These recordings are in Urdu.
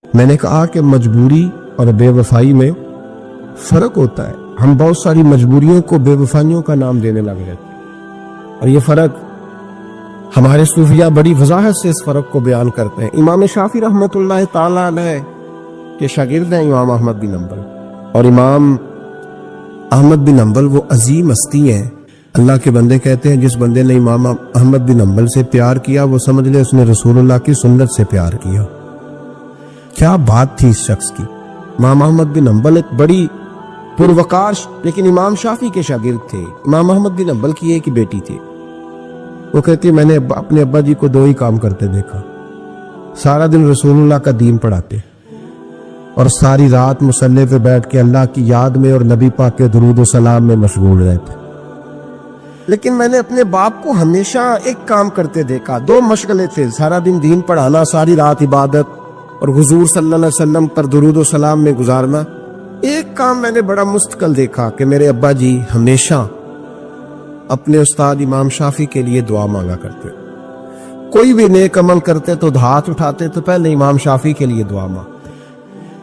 میں نے کہا کہ مجبوری اور بے وفائی میں فرق ہوتا ہے. ہم بہت ساری مجبوریوں کو بے وفائیوں کا نام دینے لگ جاتے ہیں، اور یہ فرق ہمارے صوفیاء بڑی وضاحت سے اس فرق کو بیان کرتے ہیں. امام شافعی رحمۃ اللہ تعالیٰ علیہ کے شاگرد ہیں امام احمد بن حنبل، اور امام احمد بن حنبل وہ عظیم ہستی ہیں. اللہ کے بندے کہتے ہیں جس بندے نے امام احمد بن حنبل سے پیار کیا وہ سمجھ لے اس نے رسول اللہ کی سنت سے پیار کیا. کیا بات تھی اس شخص کی. امام احمد بن حنبل ایک بڑی پروقار لیکن امام شافعی کے شاگرد تھے. امام احمد بن حنبل کی ایک بیٹی تھی. وہ کہتی ہے میں نے اپنے ابا جی کو دو ہی کام کرتے دیکھا، سارا دن رسول اللہ کا دین پڑھاتے اور ساری رات مصلی پہ بیٹھ کے اللہ کی یاد میں اور نبی پاک کے درود و سلام میں مشغول رہتے. لیکن میں نے اپنے باپ کو ہمیشہ ایک کام کرتے دیکھا، دو مشغلے تھے، سارا دن دین پڑھانا، ساری رات عبادت اور حضور صلی اللہ علیہ وسلم پر درود و سلام میں گزارنا. ایک کام میں نے بڑا مستقل دیکھا کہ میرے ابا جی ہمیشہ اپنے استاد امام شافعی کے لیے دعا مانگا کرتے. کوئی بھی نیک عمل کرتے تو ہاتھ اٹھاتے تو پہلے امام شافعی کے لیے دعا مانگتے.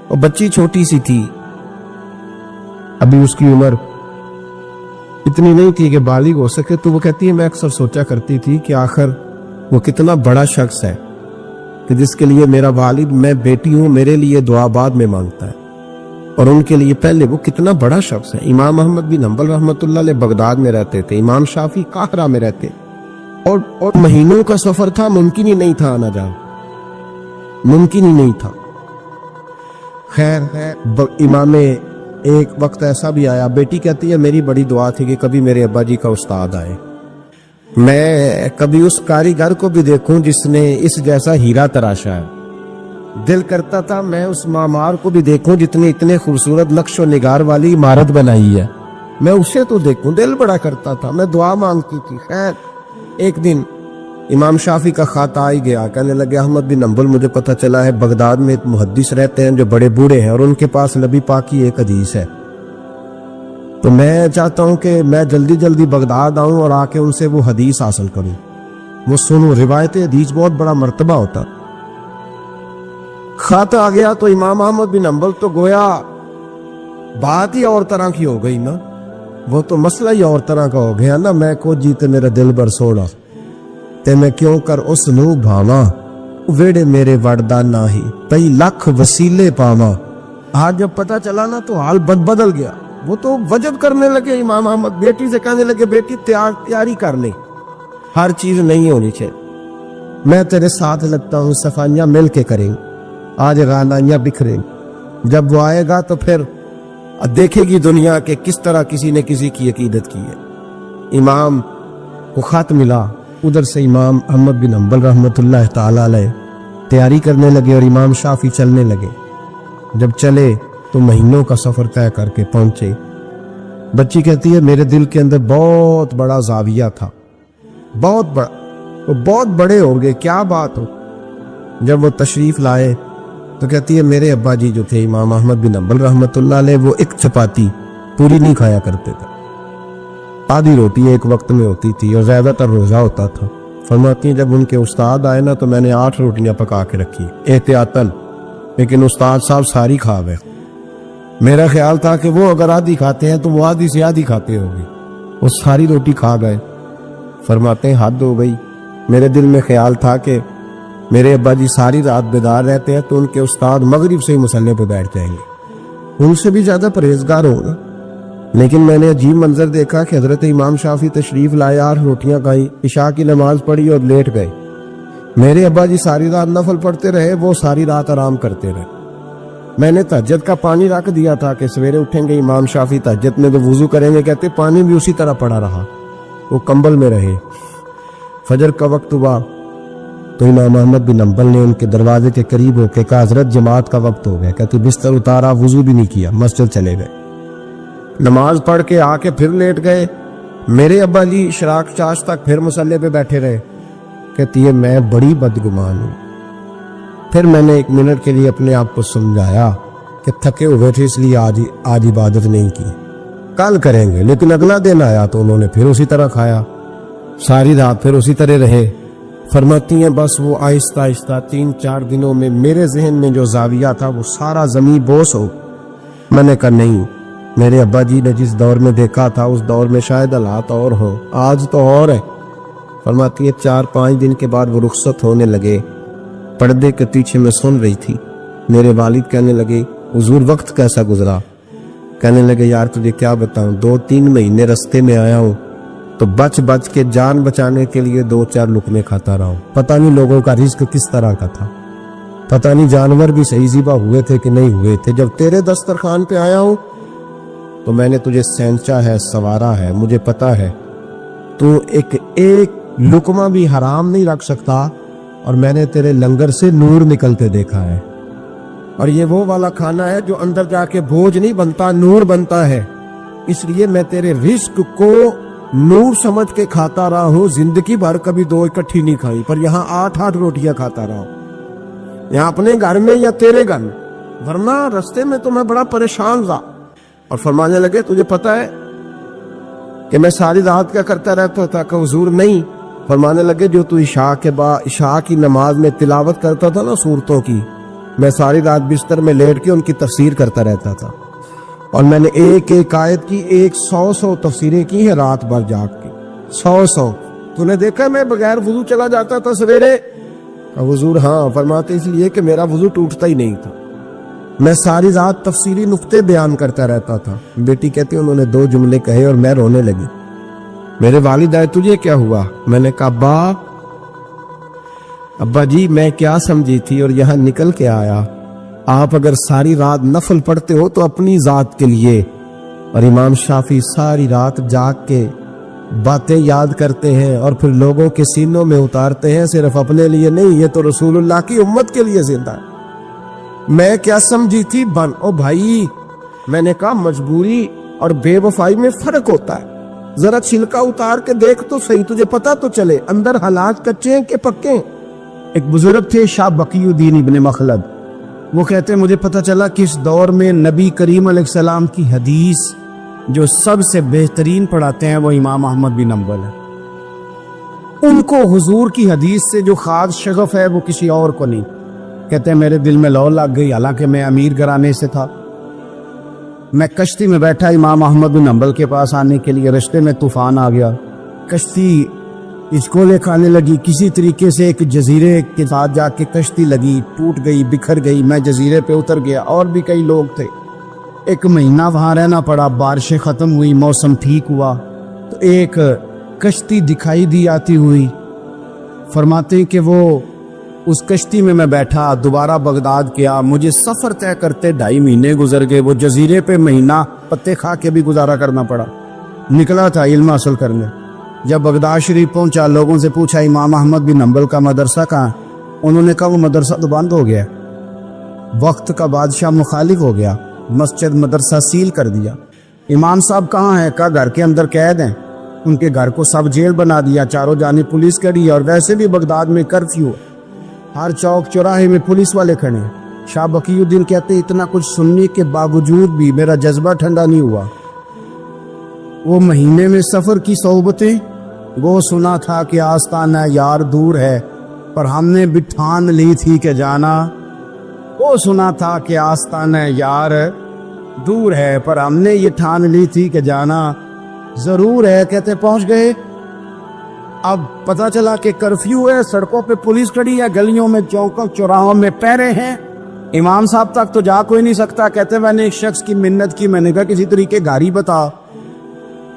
اور بچی چھوٹی سی تھی، ابھی اس کی عمر اتنی نہیں تھی کہ بالغ ہو سکے. تو وہ کہتی ہے میں اکثر سوچا کرتی تھی کہ آخر وہ کتنا بڑا شخص ہے کہ جس کے لیے میرا والد، میں بیٹی ہوں، میرے لیے دعا بعد میں مانگتا ہے، اور ان کے لیے پہلے وہ کتنا بڑا شخص ہے. امام احمد بن حنبل رحمۃ اللہ علیہ بغداد میں رہتے تھے، امام شافعی قاہرہ میں رہتے، اور مہینوں کا سفر تھا، ممکن ہی نہیں تھا آنا جانا، ممکن ہی نہیں تھا. خیر امام ایک وقت ایسا بھی آیا، بیٹی کہتی ہے میری بڑی دعا تھی کہ کبھی میرے ابا جی کا استاد آئے، میں کبھی اس کاریگر کو بھی دیکھوں جس نے اس جیسا ہیرا تراشا ہے. دل کرتا تھا میں اس معمار کو بھی دیکھوں جس نے اتنے خوبصورت نقش و نگار والی عمارت بنائی ہے، میں اسے تو دیکھوں، دل بڑا کرتا تھا، میں دعا مانگتی تھی. خیر ایک دن امام شافعی کا خط آ ہی گیا، کہنے لگے احمد بن حنبل مجھے پتہ چلا ہے بغداد میں ایک محدث رہتے ہیں جو بڑے بوڑھے ہیں اور ان کے پاس نبی پاک کی ایک حدیث ہے، تو میں چاہتا ہوں کہ میں جلدی جلدی بغداد آؤں اور آ کے ان سے وہ حدیث حاصل کروں، وہ سنوں. روایت حدیث بہت بڑا مرتبہ ہوتا. خط آ گیا تو امام احمد بن حنبل تو گویا بات ہی اور طرح کی ہو گئی نا، وہ تو مسئلہ ہی اور طرح کا ہو گیا نا. میں کو جیتے میرا دل بر سوڑا تے میں کیوں کر اس نو بھاواں، ویڑے میرے وڑدا نہ ہی کئی لاکھ وسیلے پاواں. آج جب پتہ چلا نا تو حال بدل گیا. وہ تو وجب کرنے لگے امام احمد، بیٹی سے کہنے لگے بیٹی تیاری کر لے، ہر چیز نہیں ہونی چاہیے، میں تیرے ساتھ لگتا ہوں، صفائیاں مل کے کریں، آج غانائیاں بکھریں. جب وہ آئے گا تو پھر دیکھے گی دنیا کہ کس طرح کسی نے کسی کی عقیدت کی ہے. امام کو خط ملا، ادھر سے امام احمد بن حنبل رحمۃ اللہ تعالی علیہ تیاری کرنے لگے اور امام شافعی چلنے لگے. جب چلے تو مہینوں کا سفر طے کر کے پہنچے. بچی کہتی ہے میرے دل کے اندر بہت بڑا زاویہ تھا، بہت بڑا، وہ بہت بڑے ہو گئے، کیا بات ہو. جب وہ تشریف لائے تو کہتی ہے میرے ابا جی جو تھے امام احمد بن حنبل رحمۃ اللہ علیہ وہ ایک چپاتی پوری نہیں کھایا کرتے تھے، آدھی روٹی ایک وقت میں ہوتی تھی اور زیادہ تر روزہ ہوتا تھا. فرماتی ہیں جب ان کے استاد آئے نا تو میں نے 8 روٹیاں پکا کے رکھی احتیاطاً، لیکن استاد صاحب ساری کھا گئے. میرا خیال تھا کہ وہ اگر آدھی کھاتے ہیں تو وہ آدھی سے آدھی کھاتے ہوں گے، وہ ساری روٹی کھا گئے. فرماتے ہیں حد ہو گئی، میرے دل میں خیال تھا کہ میرے ابا جی ساری رات بیدار رہتے ہیں تو ان کے استاد مغرب سے ہی مصلی پہ بیٹھ جائیں گے، ان سے بھی زیادہ پرہیزگار ہوگا. لیکن میں نے عجیب منظر دیکھا کہ حضرت امام شافعی تشریف لائے، 8 روٹیاں کھائیں، عشاء کی نماز پڑھی اور لیٹ گئے. میرے ابا جی ساری رات نفل پڑھتے رہے، وہ ساری رات آرام کرتے رہے. میں نے تہجد کا پانی رکھ دیا تھا کہ سویرے اٹھیں گے امام شافعی تہجد میں تو وضو کریں گے، کہتے پانی بھی اسی طرح پڑا رہا، وہ کمبل میں رہے. فجر کا وقت ہوا تو امام احمد بن حنبل نے ان کے دروازے کے قریب ہو کے کہا حضرت جماعت کا وقت ہو گیا. کہتے بستر اتارا، وضو بھی نہیں کیا، مسجد چلے گئے، نماز پڑھ کے آ کے پھر لیٹ گئے. میرے ابا جی شراق چاش تک پھر مصلی پہ بیٹھے رہے. کہتی ہے میں بڑی بدگمان ہوں. پھر میں نے 1 منٹ کے لیے اپنے آپ کو سمجھایا کہ تھکے ہوئے تھے اس لیے آج عبادت نہیں کی، کل کریں گے. لیکن اگلا دن آیا تو انہوں نے پھر اسی طرح کھایا، ساری رات پھر اسی طرح رہے. فرماتی ہیں بس وہ آہستہ آہستہ 3-4 دنوں میں میرے ذہن میں جو زاویہ تھا وہ سارا زمین بوس ہو. میں نے کہا نہیں، میرے ابا جی نے جس دور میں دیکھا تھا اس دور میں شاید حالات اور ہوں، آج تو اور ہے. فرماتی ہے 4-5 دن کے بعد وہ رخصت ہونے لگے. پردے کے پیچھے میں سن رہی تھی. میرے والد کہنے لگے حضور وقت کیسا گزرا؟ کہنے لگے یار تجھے کیا بتاؤں، 2-3 مہینے رستے میں آیا ہوں تو بچ کے جان بچانے کے لیے 2-4 لقمے کھاتا رہا ہوں. پتہ نہیں لوگوں کا رزق کس طرح کا تھا، پتہ نہیں جانور بھی صحیح ذبح ہوئے تھے کہ نہیں ہوئے تھے. جب تیرے دسترخوان پہ آیا ہوں تو میں نے تجھے سینچا ہے، سوارا ہے. مجھے پتا ہے تو ایک لقمہ بھی حرام نہیں رکھ سکتا، اور میں نے تیرے لنگر سے نور نکلتے دیکھا ہے. اور یہ وہ والا کھانا ہے جو اندر جا کے بوجھ نہیں بنتا، نور بنتا ہے. اس لیے میں تیرے رزق کو نور سمجھ کے کھاتا رہا ہوں. زندگی بھر کبھی 2 اکٹھی نہیں کھائی، پر یہاں 8 روٹیاں کھاتا رہا ہوں، یہاں اپنے گھر میں یا تیرے گھر میں. ورنہ رستے میں تو میں بڑا پریشان تھا. اور فرمانے لگے تجھے پتا ہے کہ میں ساری رات کیا کرتا رہتا تھا؟ کہ حضور نہیں. فرمانے لگے جو تو عشاء کی نماز میں تلاوت کرتا تھا نا سورتوں کی، میں ساری رات بستر میں لیٹ کے ان کی تفسیر کرتا رہتا تھا. اور میں نے ایک آیت کی 100 تفسیریں کی ہیں رات بھر جاگ کے. 100 تو نے دیکھا میں بغیر وضو چلا جاتا تھا سویرے؟ حضور ہاں. فرماتے اس لیے کہ میرا وضو ٹوٹتا ہی نہیں تھا، میں ساری رات تفسیری نقطے بیان کرتا رہتا تھا. بیٹی کہتی انہوں نے 2 جملے کہے اور میں رونے لگی. میرے والد آئے تجھے کیا ہوا؟ میں نے کہا ابا جی میں کیا سمجھی تھی اور یہاں نکل کے آیا. آپ اگر ساری رات نفل پڑھتے ہو تو اپنی ذات کے لیے، اور امام شافعی ساری رات جاگ کے باتیں یاد کرتے ہیں اور پھر لوگوں کے سینوں میں اتارتے ہیں، صرف اپنے لیے نہیں. یہ تو رسول اللہ کی امت کے لیے زندہ ہے. میں کیا سمجھی تھی او بھائی، میں نے کہا مجبوری اور بے وفائی میں فرق ہوتا ہے. ذرا چھلکا اتار کے دیکھ تو صحیح، تجھے پتا تو چلے اندر حالات کچے ہیں کہ پکے ہیں. ایک بزرگ تھے شاہ بقی الدین ابن مخلد، وہ کہتے ہیں مجھے پتا چلا کہ اس دور میں نبی کریم علیہ السلام کی حدیث جو سب سے بہترین پڑھاتے ہیں وہ امام احمد بن حنبل ہے. ان کو حضور کی حدیث سے جو خاص شغف ہے وہ کسی اور کو نہیں. کہتے ہیں میرے دل میں لو لگ گئی، حالانکہ میں امیر گھرانے سے تھا. میں کشتی میں بیٹھا امام احمد بن حنبل کے پاس آنے کے لیے، رستے میں طوفان آ گیا، کشتی اسکولے کھانے لگی. کسی طریقے سے ایک جزیرے کے ساتھ جا کے کشتی لگی، ٹوٹ گئی، بکھر گئی. میں جزیرے پہ اتر گیا، اور بھی کئی لوگ تھے. 1 مہینہ وہاں رہنا پڑا. بارشیں ختم ہوئی، موسم ٹھیک ہوا تو ایک کشتی دکھائی دی آتی ہوئی. فرماتے ہیں کہ وہ اس کشتی میں بیٹھا، دوبارہ بغداد کیا. مجھے سفر طے کرتے 2.5 مہینے گزر گئے. وہ جزیرے پہ مہینہ پتے کھا کے بھی گزارا کرنا پڑا. نکلا تھا علم حاصل کرنے. جب بغداد شریف پہنچا، لوگوں سے پوچھا امام احمد بن حنبل کا مدرسہ کہاں؟ انہوں نے کہا وہ مدرسہ تو بند ہو گیا، وقت کا بادشاہ مخالف ہو گیا، مسجد مدرسہ سیل کر دیا. امام صاحب کہاں ہیں؟ کہا گھر کے اندر قید ہیں. ان کے گھر کو سب جیل بنا دیا، چاروں جانب پولیس کھڑی ہے، اور ویسے بھی بغداد میں کرفیو، ہر چوک چوراہے میں پولیس والے کھڑے ہیں. شاہ بقی الدین کہتے اتنا کچھ سننے کے باوجود بھی میرا جذبہ ٹھنڈا نہیں ہوا. وہ مہینے میں سفر کی صحبتیں، وہ سنا تھا کہ آستانہ یار دور ہے پر ہم نے بھی ٹھان لی تھی کہ جانا. وہ سنا تھا کہ آستانہ یار دور ہے پر ہم نے یہ ٹھان لی تھی کہ جانا ضرور ہے. کہتے پہنچ گئے. اب پتا چلا کہ کرفیو ہے، سڑکوں پہ پولیس کھڑی ہے، گلیوں میں چوکوں چوراہوں میں پہرے ہیں. امام صاحب تک تو جا کوئی نہیں سکتا. کہتے میں نے ایک شخص کی منت کی، میں نے کہا کسی طریقے گاڑی بتا.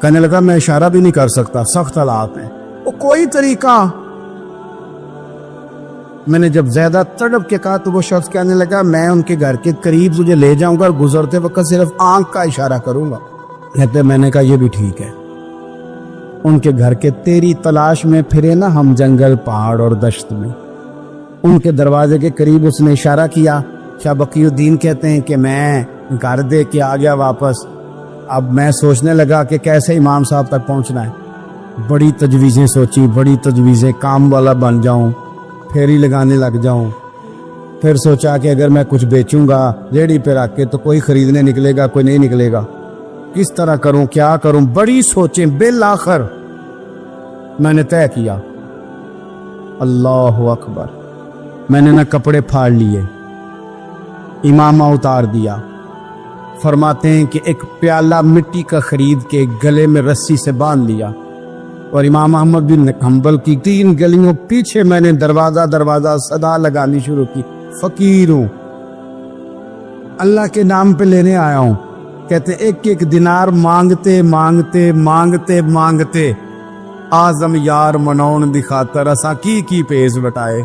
کہنے لگا میں اشارہ بھی نہیں کر سکتا، سخت حالات ہیں. وہ کوئی طریقہ. میں نے جب زیادہ تڑپ کے کہا تو وہ شخص کہنے لگا میں ان کے گھر کے قریب تجھے لے جاؤں گا اور گزرتے وقت صرف آنکھ کا اشارہ کروں گا. کہتے میں نے کہا یہ بھی ٹھیک ہے. ان کے گھر کے تیری تلاش میں پھرے نا ہم جنگل پہاڑ اور دشت میں. ان کے دروازے کے قریب اس نے اشارہ کیا. شاہ بقی الدین کہتے ہیں کہ میں گھر دے کے آ گیا واپس. اب میں سوچنے لگا کہ کیسے امام صاحب تک پہنچنا ہے. بڑی تجویزیں سوچی، بڑی تجویزیں، کام والا بن جاؤں، پھیری لگانے لگ جاؤں. پھر سوچا کہ اگر میں کچھ بیچوں گا ریڑھی پہ رکھ کے تو کوئی خریدنے نکلے گا، کوئی نہیں نکلے گا. کس طرح کروں، کیا کروں، بڑی سوچیں. بالآخر میں نے طے کیا اللہ اکبر. میں نے نہ کپڑے پھاڑ لیے، امامہ اتار دیا. فرماتے ہیں کہ ایک پیالہ مٹی کا خرید کے گلے میں رسی سے باندھ لیا، اور امام احمد بن حنبل کی 3 گلیوں پیچھے میں نے دروازہ صدا لگانی شروع کی، فقیر ہوں، اللہ کے نام پہ لینے آیا ہوں. کہتے ایک دینار مانگتے مانگتے مانگتے مانگتے آزم یار منون دی خاطر اساں کی پیش بٹائے.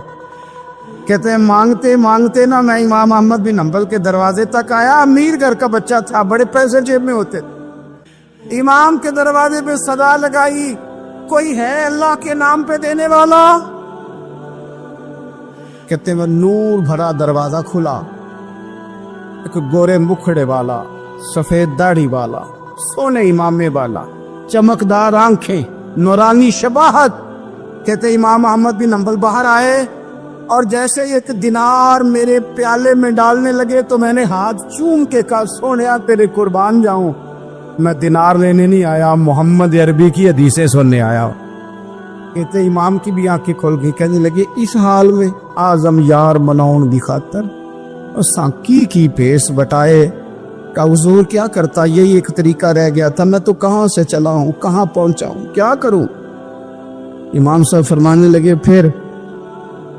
کہتے ہیں مانگتے مانگتے نا میں امام احمد بن حنبل کے دروازے تک آیا. امیر گھر کا بچہ تھا، بڑے پیسے جیب میں ہوتے. امام کے دروازے پہ صدا لگائی، کوئی ہے اللہ کے نام پہ دینے والا؟ کہتے ہیں وہ نور بھرا دروازہ کھلا. ایک گورے مکھڑے والا، سفید داڑھی والا، سونے امامے والا، چمکدار آنکھیں، نورانی شباہت. کہتے امام احمد بن حنبل باہر آئے اور جیسے ایک دینار میرے پیالے میں ڈالنے لگے تو میں نے ہاتھ چوم کے کہا سونیا تیرے قربان جاؤں، میں دینار لینے نہیں آیا، محمد عربی کی حدیثیں سننے آیا. کہتے امام کی بھی آنکھیں کھل گئی. کہنے لگے اس حال میں آزم یار مناؤن دی خاطر اساں کی پیش بٹائے. کہ حضور کیا کرتا، یہی ایک طریقہ رہ گیا تھا، میں تو کہاں سے چلا ہوں، کہاں پہنچا ہوں، کیا کروں؟ امام صاحب فرمانے لگے پھر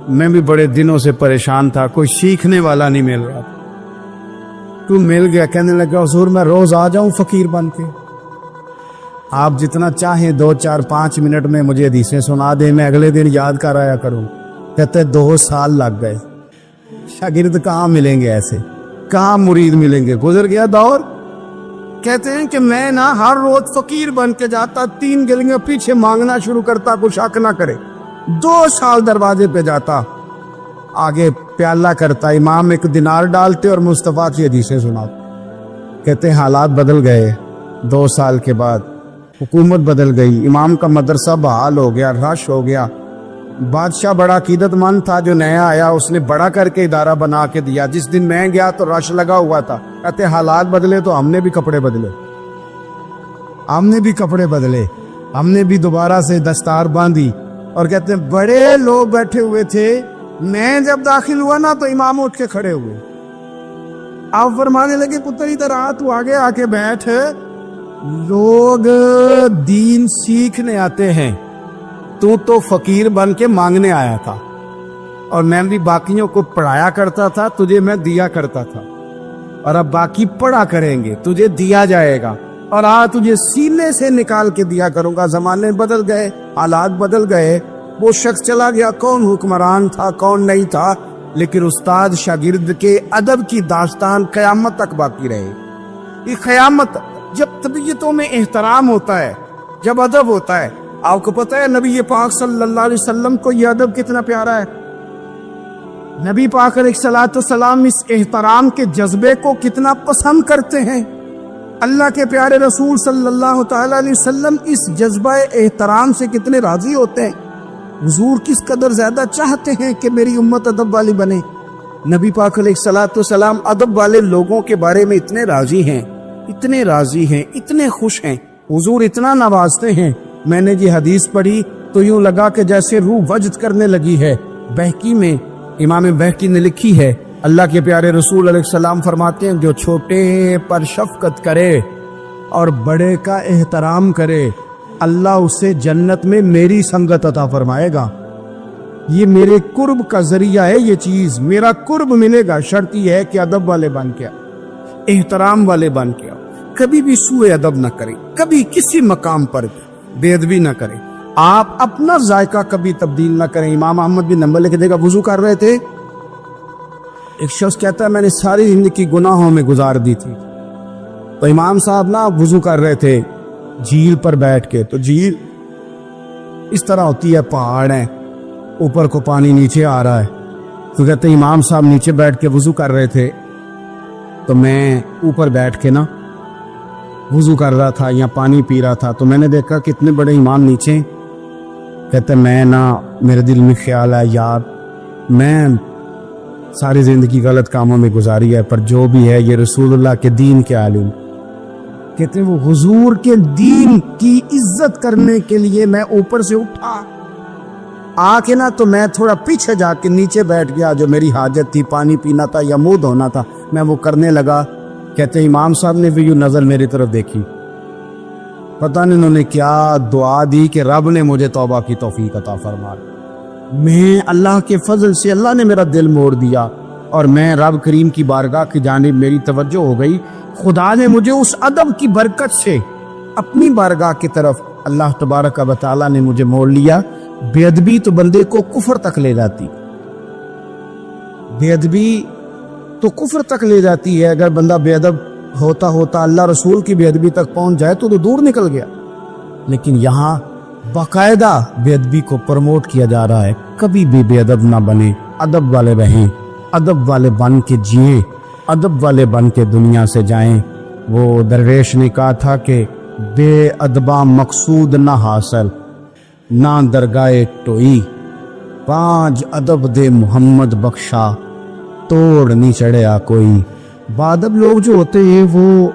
میں بھی بڑے دنوں سے پریشان تھا، کوئی سیکھنے والا نہیں مل رہا، تو مل گیا. کہنے لگا حضور میں روز آ جاؤں فقیر بن کے، آپ جتنا چاہیں 2 4 5 منٹ میں مجھے حدیثیں سنا دیں، میں اگلے دن یاد کر آیا کروں. کہتے 2 سال لگ گئے. شاگرد کہاں ملیں گے ایسے، کہاں مرید ملیں گے، گزر گیا دور. کہتے ہیں کہ میں نا ہر روز فقیر بن کے جاتا، 3 گلیاں پیچھے مانگنا شروع کرتا، کوئی شک نہ کرے. 2 سال دروازے پہ جاتا، آگے پیالہ کرتا، امام ایک دینار ڈالتے اور مصطفیٰ کی حدیثیں سناتے. کہتے ہیں حالات بدل گئے. 2 سال کے بعد حکومت بدل گئی، امام کا مدرسہ بحال ہو گیا، رش ہو گیا. بادشاہ بڑا عقیدت مند تھا، جو نیا آیا اس نے بڑا کر کے ادارہ بنا کے دیا. جس دن میں گیا تو رش لگا ہوا تھا. کہتے حالات بدلے تو ہم نے بھی کپڑے بدلے، ہم نے بھی دوبارہ سے دستار باندھی. اور کہتے ہیں بڑے لوگ بیٹھے ہوئے تھے، میں جب داخل ہوا نا تو امام اٹھ کے کھڑے ہوئے. آپ فرمانے لگے پتر ادھر آ، تو آگے آ کے بیٹھ، لوگ دین سیکھنے آتے ہیں، تو فقیر بن کے مانگنے آیا تھا، اور میں بھی باقیوں کو پڑھایا کرتا تھا، تجھے میں دیا کرتا تھا، اور اب باقی پڑھا کریں گے، تجھے دیا جائے گا، اور تجھے سینے سے نکال کے دیا کروں گا. زمانے بدل گئے، حالات بدل گئے، وہ شخص چلا گیا، کون حکمران تھا کون نہیں تھا، لیکن استاد شاگرد کے ادب کی داستان قیامت تک باقی رہے. یہ قیامت، جب طبیعتوں میں احترام ہوتا ہے، جب ادب ہوتا ہے. آپ کو پتہ ہے نبی پاک صلی اللہ علیہ وسلم کو یہ ادب کتنا پیارا ہے. نبی پاک علیہ الصلوۃ والسلام اس احترام کے جذبے کو کتنا پسند کرتے ہیں. اللہ کے پیارے رسول صلی اللہ تعالی علیہ وسلم اس جذبہ احترام سے کتنے راضی ہوتے ہیں. حضور کس قدر زیادہ چاہتے ہیں کہ میری امت ادب والی بنے. نبی پاک علیہ الصلوۃ والسلام ادب والے لوگوں کے بارے میں اتنے راضی ہیں، اتنے خوش ہیں. حضور اتنا نوازتے ہیں. میں نے یہ حدیث پڑھی تو یوں لگا کہ جیسے روح وجد کرنے لگی ہے. بہقی میں امام بہقی نے لکھی ہے، اللہ کے پیارے رسول علیہ السلام فرماتے ہیں جو چھوٹے پر شفقت کرے اور بڑے کا احترام کرے، اللہ اسے جنت میں میری سنگت عطا فرمائے گا. یہ میرے قرب کا ذریعہ ہے، یہ چیز میرا قرب ملے گا. شرط یہ ہے کہ ادب والے بن کے احترام والے بن کے کبھی بھی سوء ادب نہ کریں، کبھی کسی مقام پر بے ادبی نہ کریں. آپ اپنا ذائقہ کبھی تبدیل نہ کریں. امام احمد بن حنبل کے دیکھا وضو کر رہے تھے، ایک شخص کہتا ہے میں نے ساری زندگی گناہوں میں گزار دی تھی. تو امام صاحب نا وضو کر رہے تھے جھیل پر بیٹھ کے. تو جھیل اس طرح ہوتی ہے، پہاڑ ہے، اوپر کو پانی نیچے آ رہا ہے. تو کہتے امام صاحب نیچے بیٹھ کے وضو کر رہے تھے، تو میں اوپر بیٹھ کے نا وضو کر رہا تھا یا پانی پی رہا تھا. تو میں نے دیکھا کتنے بڑے امام نیچے. کہتے میں نا میرے دل میں خیال ہے یار میں ساری زندگی غلط کاموں میں گزاری ہے، پر جو بھی ہے یہ رسول اللہ کے دین کے عالم. کہتے وہ حضور کے دین کی عزت کرنے کے لیے میں اوپر سے اٹھا آ کے نا تو میں تھوڑا پیچھے جا کے نیچے بیٹھ گیا, جو میری حاجت تھی, پانی پینا تھا یا منہ دھونا تھا, میں وہ کرنے لگا. کہتے ہیں امام صاحب نے بھی یوں نظر میری طرف دیکھی, پتہ نہیں انہوں نے کیا دعا دی کہ رب نے مجھے توبہ کی توفیق عطا فرما. میں اللہ کے فضل سے اللہ نے میرا دل موڑ دیا اور میں رب کریم کی بارگاہ کی جانب میری توجہ ہو گئی. خدا نے مجھے اس ادب کی برکت سے اپنی بارگاہ کی طرف اللہ تبارک و تعالیٰ نے مجھے موڑ لیا. بے ادبی تو بندے کو کفر تک لے جاتی, بے ادبی تو کفر تک لے جاتی ہے. اگر بندہ بے ادب ہوتا ہوتا اللہ رسول کی بے ادبی تک پہنچ جائے تو دور نکل گیا. لیکن یہاں باقاعدہ بے ادبی کو پروموٹ کیا جا رہا ہے. کبھی بھی بے ادب نہ بنے, ادب والے رہیں, ادب والے بن کے جئیں, ادب والے بن کے دنیا سے جائیں. وہ درویش نے کہا تھا کہ بے ادبا مقصود نہ حاصل, نہ درگاہ ٹوئی, 5 ادب دے محمد بخشا, توڑ نہیں چڑھیا کوئی. بادب لوگ جو ہوتے ہیں وہ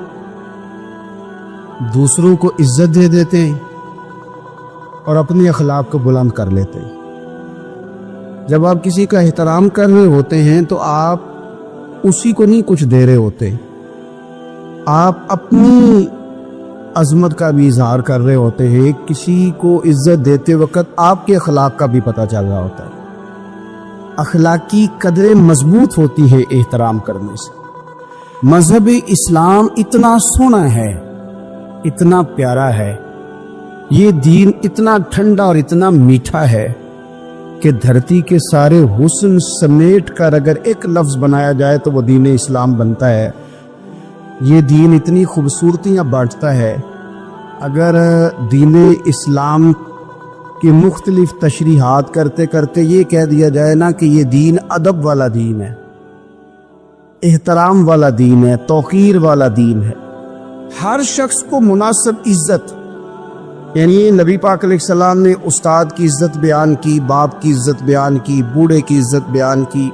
دوسروں کو عزت دے دیتے ہیں اور اپنے اخلاق کو بلند کر لیتے ہیں. جب آپ کسی کا احترام کر رہے ہوتے ہیں تو آپ اسی کو نہیں کچھ دے رہے ہوتے, آپ اپنی عظمت کا بھی اظہار کر رہے ہوتے ہیں. کسی کو عزت دیتے وقت آپ کے اخلاق کا بھی پتہ چل رہا ہوتا ہے. اخلاقی قدریں مضبوط ہوتی ہے احترام کرنے سے. مذہب اسلام اتنا سونا ہے, اتنا پیارا ہے, یہ دین اتنا ٹھنڈا اور اتنا میٹھا ہے کہ دھرتی کے سارے حسن سمیٹ کر اگر ایک لفظ بنایا جائے تو وہ دین اسلام بنتا ہے. یہ دین اتنی خوبصورتیاں بانٹتا ہے. اگر دین اسلام کی مختلف تشریحات کرتے کرتے یہ کہہ دیا جائے نا کہ یہ دین ادب والا دین ہے, احترام والا دین ہے, توقیر والا دین ہے, ہر شخص کو مناسب عزت, یعنی نبی پاک علیہ السلام نے استاد کی عزت بیان کی, باپ کی عزت بیان کی, بوڑھے کی عزت بیان کی,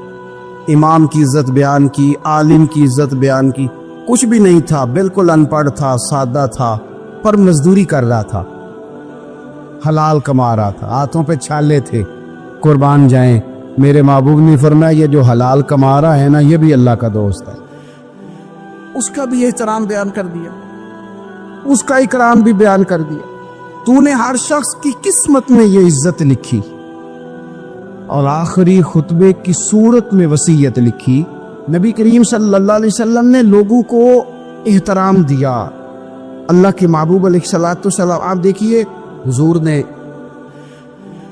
امام کی عزت بیان کی, عالم کی عزت بیان کی. کچھ بھی نہیں تھا, بالکل ان پڑھ تھا, سادہ تھا, پر مزدوری کر رہا تھا, حلال کما رہا تھا, ہاتھوں پہ چھالے تھے. قربان جائیں, میرے محبوب نے فرمایا یہ جو حلال کما رہا ہے نا یہ بھی اللہ کا دوست ہے. اس کا بھی احترام بیان کر دیا, اس کا اکرام بھی بیان کر دیا. تو نے ہر شخص کی قسمت میں یہ عزت لکھی اور آخری خطبے کی صورت میں وصیت لکھی. نبی کریم صلی اللہ علیہ وسلم نے لوگوں کو احترام دیا. اللہ کے محبوب علیہ الصلوۃ والسلام, آپ دیکھیے حضور نے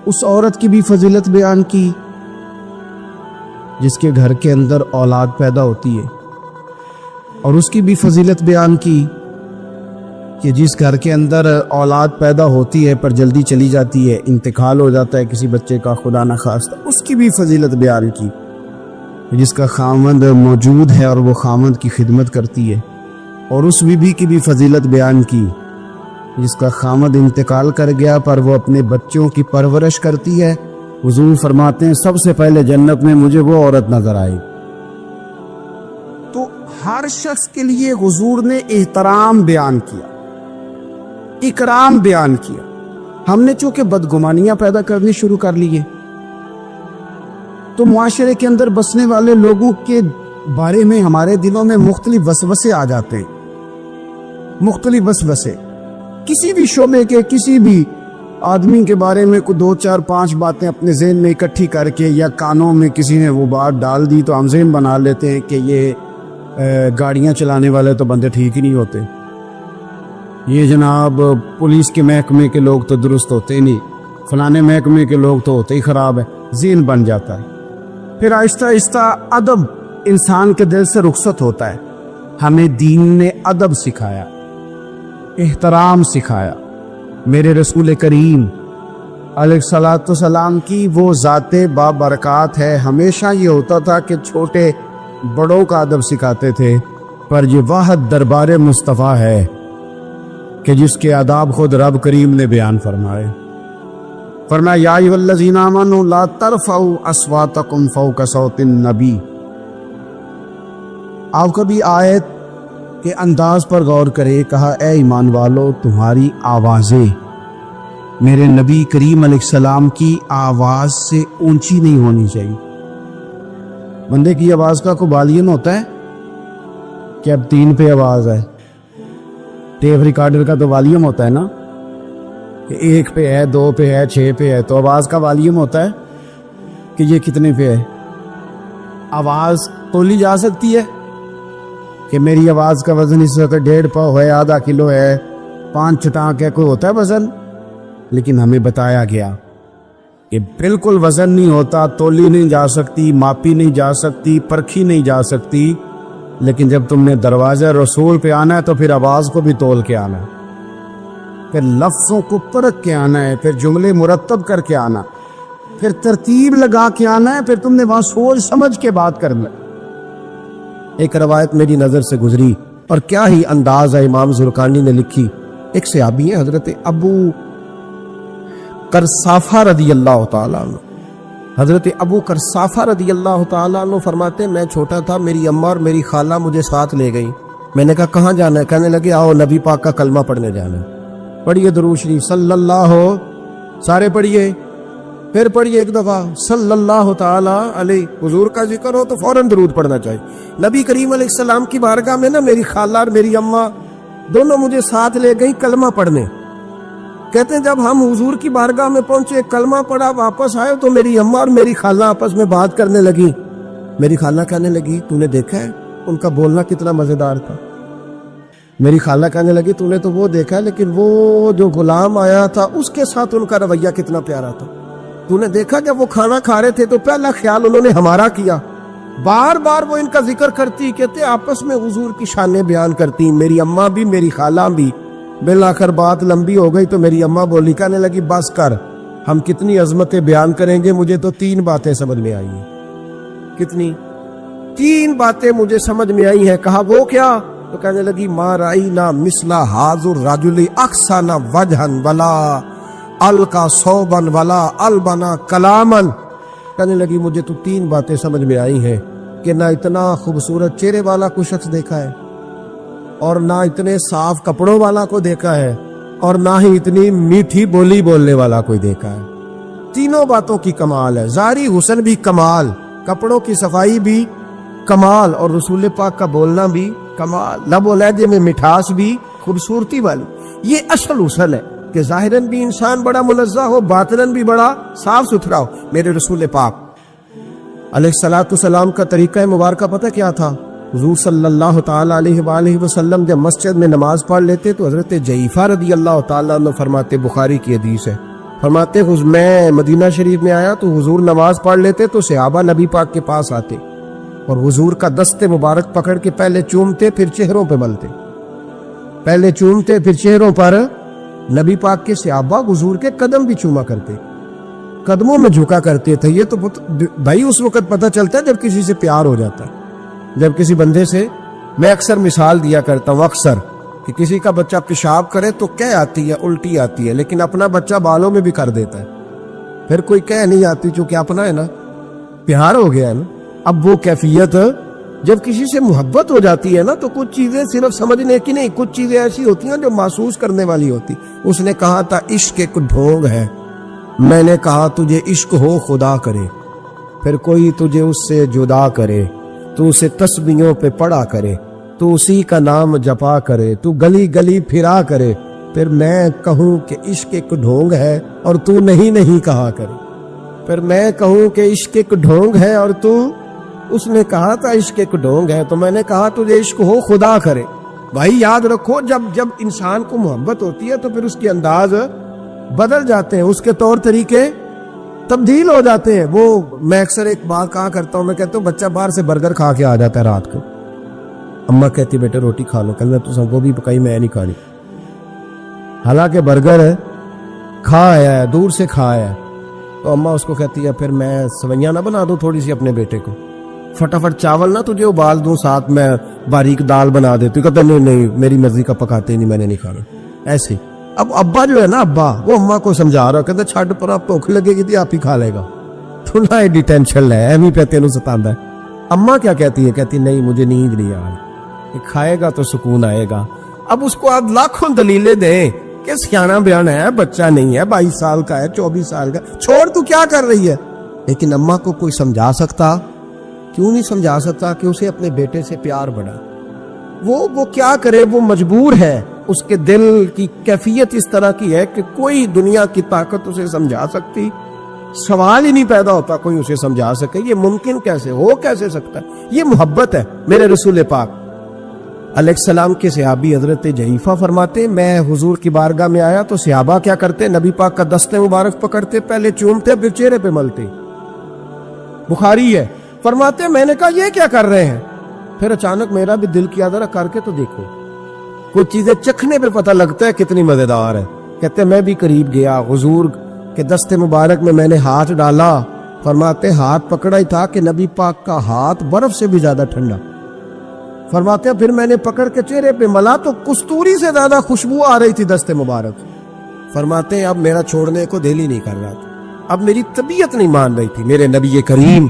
اس عورت کی بھی فضیلت بیان کی جس کے گھر کے اندر اولاد پیدا ہوتی ہے, اور اس کی بھی فضیلت بیان کی کہ جس گھر کے اندر اولاد پیدا ہوتی ہے پر جلدی چلی جاتی ہے, انتقال ہو جاتا ہے کسی بچے کا خدا نہ خواستہ, اس کی بھی فضیلت بیان کی. جس کا خامند موجود ہے اور وہ خامند کی خدمت کرتی ہے, اور اس بیوی کی بھی فضیلت بیان کی جس کا خامند انتقال کر گیا پر وہ اپنے بچوں کی پرورش کرتی ہے. حضور فرماتے ہیں سب سے پہلے جنت میں مجھے وہ عورت نظر آئی. تو ہر شخص کے لیے حضور نے احترام بیان کیا, اکرام بیان کیا. ہم نے چونکہ بدگمانیاں پیدا کرنی شروع کر لی ہیں تو معاشرے کے اندر بسنے والے لوگوں کے بارے میں ہمارے دلوں میں مختلف وسوسے آ جاتے ہیں, مختلف وسوسے. کسی بھی شعبے کے کسی بھی آدمی کے بارے میں کوئی 2 4 5 باتیں اپنے ذہن میں اکٹھی کر کے یا کانوں میں کسی نے وہ بات ڈال دی تو ہم ذہن بنا لیتے ہیں کہ یہ گاڑیاں چلانے والے تو بندے ٹھیک ہی نہیں ہوتے, یہ جناب پولیس کے محکمے کے لوگ تو درست ہوتے ہی نہیں, فلانے محکمے کے لوگ تو ہوتے ہی خراب ہے. ذہن بن جاتا ہے. پھر آہستہ آہستہ ادب انسان کے دل سے رخصت ہوتا ہے. ہمیں دین نے ادب سکھایا, احترام سکھایا. میرے رسول کریم علیہ الصلوۃ والسلام کی وہ ذات بابرکات ہے. ہمیشہ یہ ہوتا تھا کہ چھوٹے بڑوں کا ادب سکھاتے تھے, پر یہ واحد دربار مصطفیٰ ہے کہ جس کے آداب خود رب کریم نے بیان فرمائے. فرمایا یا ایھا الذین آمنوا لا ترفعوا اصواتکم فوق صوت النبی. آپ کبھی آیت کے انداز پر غور کرے, کہا اے ایمان والو تمہاری آوازیں میرے نبی کریم علیہ السلام کی آواز سے اونچی نہیں ہونی چاہیے. بندے کی آواز کا کوئی والیوم ہوتا ہے کہ اب 3 پہ آواز ہے؟ ٹیپ ریکارڈر کا تو والیوم ہوتا ہے نا کہ 1 پہ ہے، 2 پہ ہے، 6 پہ ہے. تو آواز کا والیوم ہوتا ہے کہ یہ کتنے پہ ہے. آواز تولی جا سکتی ہے کہ میری آواز کا وزن اس وقت 1.5 پاؤ ہے، آدھا کلو ہے، 5 چٹانک ہے، کوئی ہوتا ہے وزن؟ لیکن ہمیں بتایا گیا کہ بالکل وزن نہیں ہوتا، تولی نہیں جا سکتی، ماپی نہیں جا سکتی، پرکھی نہیں جا سکتی. لیکن جب تم نے دروازہ رسول پہ آنا ہے تو پھر آواز کو بھی تول کے آنا ہے، پھر لفظوں کو پرکھ کے آنا ہے، پھر جملے مرتب کر کے آنا، پھر ترتیب لگا کے آنا ہے، پھر تم نے وہاں سوچ سمجھ کے بات کرنا. ایک روایت میری نظر سے گزری اور کیا ہی انداز ہے امام زرقانی نے لکھی. ایک صحابی ہے حضرت ابو کرسافہ رضی اللہ تعالیٰ عنہ. حضرت ابو کرسافہ رضی اللہ تعالیٰ عنہ فرماتے میں چھوٹا تھا، میری اماں اور میری خالہ مجھے ساتھ لے گئی. میں نے کہا کہاں جانا ہے؟ کہنے لگے آؤ نبی پاک کا کلمہ پڑھنے جانا ہے. پڑھیے درود شریف صلی اللہ ہو، سارے پڑھیے، پھر پڑھیے ایک دفعہ صلی اللہ تعالیٰ علیہ. حضور کا ذکر ہو تو فوراً درود پڑھنا چاہیے. نبی کریم علیہ السلام کی بارگاہ میں نا میری خالہ اور میری اماں دونوں مجھے ساتھ لے گئی کلمہ پڑھنے. کہتے ہیں جب ہم حضور کی بارگاہ میں پہنچے، کلمہ پڑھا، واپس آئے تو میری اماں اور میری خالہ آپس میں بات کرنے لگی. میری خالہ کہنے لگی تو نے دیکھا ہے ان کا بولنا کتنا مزیدار تھا. میری خالہ کہنے لگی تو نے تو وہ دیکھا لیکن وہ جو غلام آیا تھا اس کے ساتھ ان کا رویہ کتنا پیارا تھا. تو نے دیکھا جب وہ کھانا کھا رہے تھے تو پہلا خیال انہوں نے ہمارا کیا. بار بار وہ ان کا ذکر کرتی، کہتے آپس میں حضور کی شانیں بیان کرتی، میری اماں بھی میری خالہ بھی. بالآخر بات لمبی ہو گئی تو میری اماں بولی، کہنے لگی بس کر، ہم کتنی عظمتیں بیان کریں گے، مجھے تو 3 باتیں سمجھ میں آئی ہیں. کتنی؟ 3 باتیں مجھے سمجھ میں آئی ہیں. کہا وہ کیا؟ تو کہنے لگی ما رأینا مثل ھذا الرجل احسن وجھا ولا القا صوبا ولا البنا کلاما. کہنے لگی مجھے تو 3 باتیں سمجھ میں آئی ہیں کہ نہ اتنا خوبصورت چہرے والا کوئی شخص دیکھا ہے، اور نہ اتنے صاف کپڑوں والا کو دیکھا ہے، اور نہ ہی اتنی میٹھی بولی بولنے والا کوئی دیکھا ہے. تینوں باتوں کی کمال ہے. ظاہری حسن بھی کمال، کپڑوں کی صفائی بھی کمال، اور رسول پاک کا بولنا بھی کمال، لب و لہجے میں مٹھاس بھی خوبصورتی والی. یہ اصل حسن ہے کہ ظاہراً بھی انسان بڑا منزہ ہو، باطناً بھی بڑا صاف ستھرا ہو. میرے رسول پاک علیہ الصلوۃ والسلام کا طریقہ مبارکہ پتہ کیا تھا؟ حضور صلی اللہ تعالیٰ علیہ وآلہ وسلم جب مسجد میں نماز پڑھ لیتے تو حضرت جعفہ رضی اللہ تعالیٰ عنہ فرماتے، بخاری کی حدیث ہے، فرماتے میں مدینہ شریف میں آیا تو حضور نماز پڑھ لیتے تو صحابہ نبی پاک کے پاس آتے اور حضور کا دست مبارک پکڑ کے پہلے چومتے پھر چہروں پہ ملتے، پہلے چومتے پھر چہروں پر. نبی پاک کے صحابہ حضور کے قدم بھی چوما کرتے، قدموں میں جھکا کرتے تھے. یہ تو بھائی اس وقت پتہ چلتا ہے جب کسی سے پیار ہو جاتا ہے. جب کسی بندے سے، میں اکثر مثال دیا کرتا ہوں اکثر کہ کسی کا بچہ پیشاب کرے تو کہہ آتی ہے، الٹی آتی ہے، لیکن اپنا بچہ بالوں میں بھی کر دیتا ہے، پھر کوئی کہہ نہیں آتی چونکہ اپنا ہے نا، پیار ہو گیا ہے نا. اب وہ کیفیت جب کسی سے محبت ہو جاتی ہے نا تو کچھ چیزیں صرف سمجھنے کی نہیں، کچھ چیزیں ایسی ہوتی ہیں جو محسوس کرنے والی ہوتی. اس نے کہا تھا عشق ایک ڈھونگ ہے، میں نے کہا تجھے عشق ہو خدا کرے، پھر کوئی تجھے اس سے جدا کرے، تو اسے تسبیحوں پہ پڑا کرے، تو اسی کا نام جپا کرے، تو گلی گلی پھرا کرے، پھر میں کہوں کہ عشق ایک ڈھونگ ہے اور تو نہیں کہا کرے. پھر میں کہوں کہ عشق ایک ڈھونگ ہے اور تو، اس نے کہا تھا عشق ایک ڈھونگ ہے تو میں نے کہا تجھے عشق ہو خدا کرے. بھائی یاد رکھو جب انسان کو محبت ہوتی ہے تو پھر اس کے انداز بدل جاتے ہیں، اس کے طور طریقے تبدیل ہو جاتے ہیں. وہ میں اکثر ایک بات کہا کرتا ہوں، میں کہتا ہوں بچہ باہر سے برگر کھا کے آ جاتا ہے رات کو، اماں کہتی بیٹے روٹی کھا لو، کل میں تو سب کو بھی پکائی میں نہیں کھانی، حالانکہ برگر کھا آیا ہے، دور سے کھا آیا ہے. تو اماں اس کو کہتی ہے پھر میں سویاں نہ بنا دوں تھوڑی سی اپنے بیٹے کو، فٹافٹ چاول نہ تجھے ابال دوں، ساتھ میں باریک دال بنا دیتی. کہتا نہیں میری مرضی کا پکاتے نہیں، میں نے نہیں کھانا. ایسے اب ابا جو ہے نا، ابا وہ اماں کو سمجھا رہا، کہتا چھڈ پر آپ بھوک لگے گی تھی آپ ہی کھا لے گا، تو نہ ایڈی ٹینشن ہے، ایویں پہ تینوں ستاندا ہے. اماں کیا کہتی ہے؟ کہتی نہیں مجھے نیند نہیں آ رہی، کھائے گا تو سکون آئے گا. اب اس کو آپ لاکھوں دلیلیں دیں کہ سیانا بیان ہے, بچہ نہیں ہے, 22 سال کا ہے, 24 سال کا, چھوڑ تو کیا کر رہی ہے. لیکن اماں کو کوئی سمجھا سکتا؟ کیوں نہیں سمجھا سکتا کہ اسے اپنے بیٹے سے پیار بڑھا. وہ کیا کرے, وہ مجبور ہے. اس کے دل کی کیفیت اس طرح کی ہے کہ کوئی دنیا کی طاقت اسے سمجھا سکتی, سوال ہی نہیں پیدا ہوتا کوئی اسے سمجھا سکے. یہ ممکن کیسے ہو, کیسے سکتا ہے؟ یہ محبت ہے. میرے رسول پاک علیہ السلام کے صحابی حضرت جعفہ فرماتے, میں حضور کی بارگاہ میں آیا تو صحابہ کیا کرتے, نبی پاک کا دست مبارک پکڑتے, پہلے چومتے پھر چہرے پہ ملتے. بخاری ہے. فرماتے میں نے کہا یہ کیا کر رہے ہیں؟ پھر اچانک میرا بھی دل کیا ذرا کر کے تو دیکھو. کچھ چیزیں چکھنے پہ پتہ لگتا ہے کتنی مزیدار ہے. کہتے میں بھی قریب گیا, حضور کے دست مبارک میں میں نے ہاتھ ڈالا. فرماتے ہاتھ پکڑا ہی تھا کہ نبی پاک کا ہاتھ برف سے بھی زیادہ ٹھنڈا. فرماتے پھر میں نے پکڑ کے چہرے پہ ملا تو کستوری سے زیادہ خوشبو آ رہی تھی دست مبارک. فرماتے اب میرا چھوڑنے کو دل ہی نہیں کر رہا تھا, اب میری طبیعت نہیں مان رہی تھی. میرے نبی کریم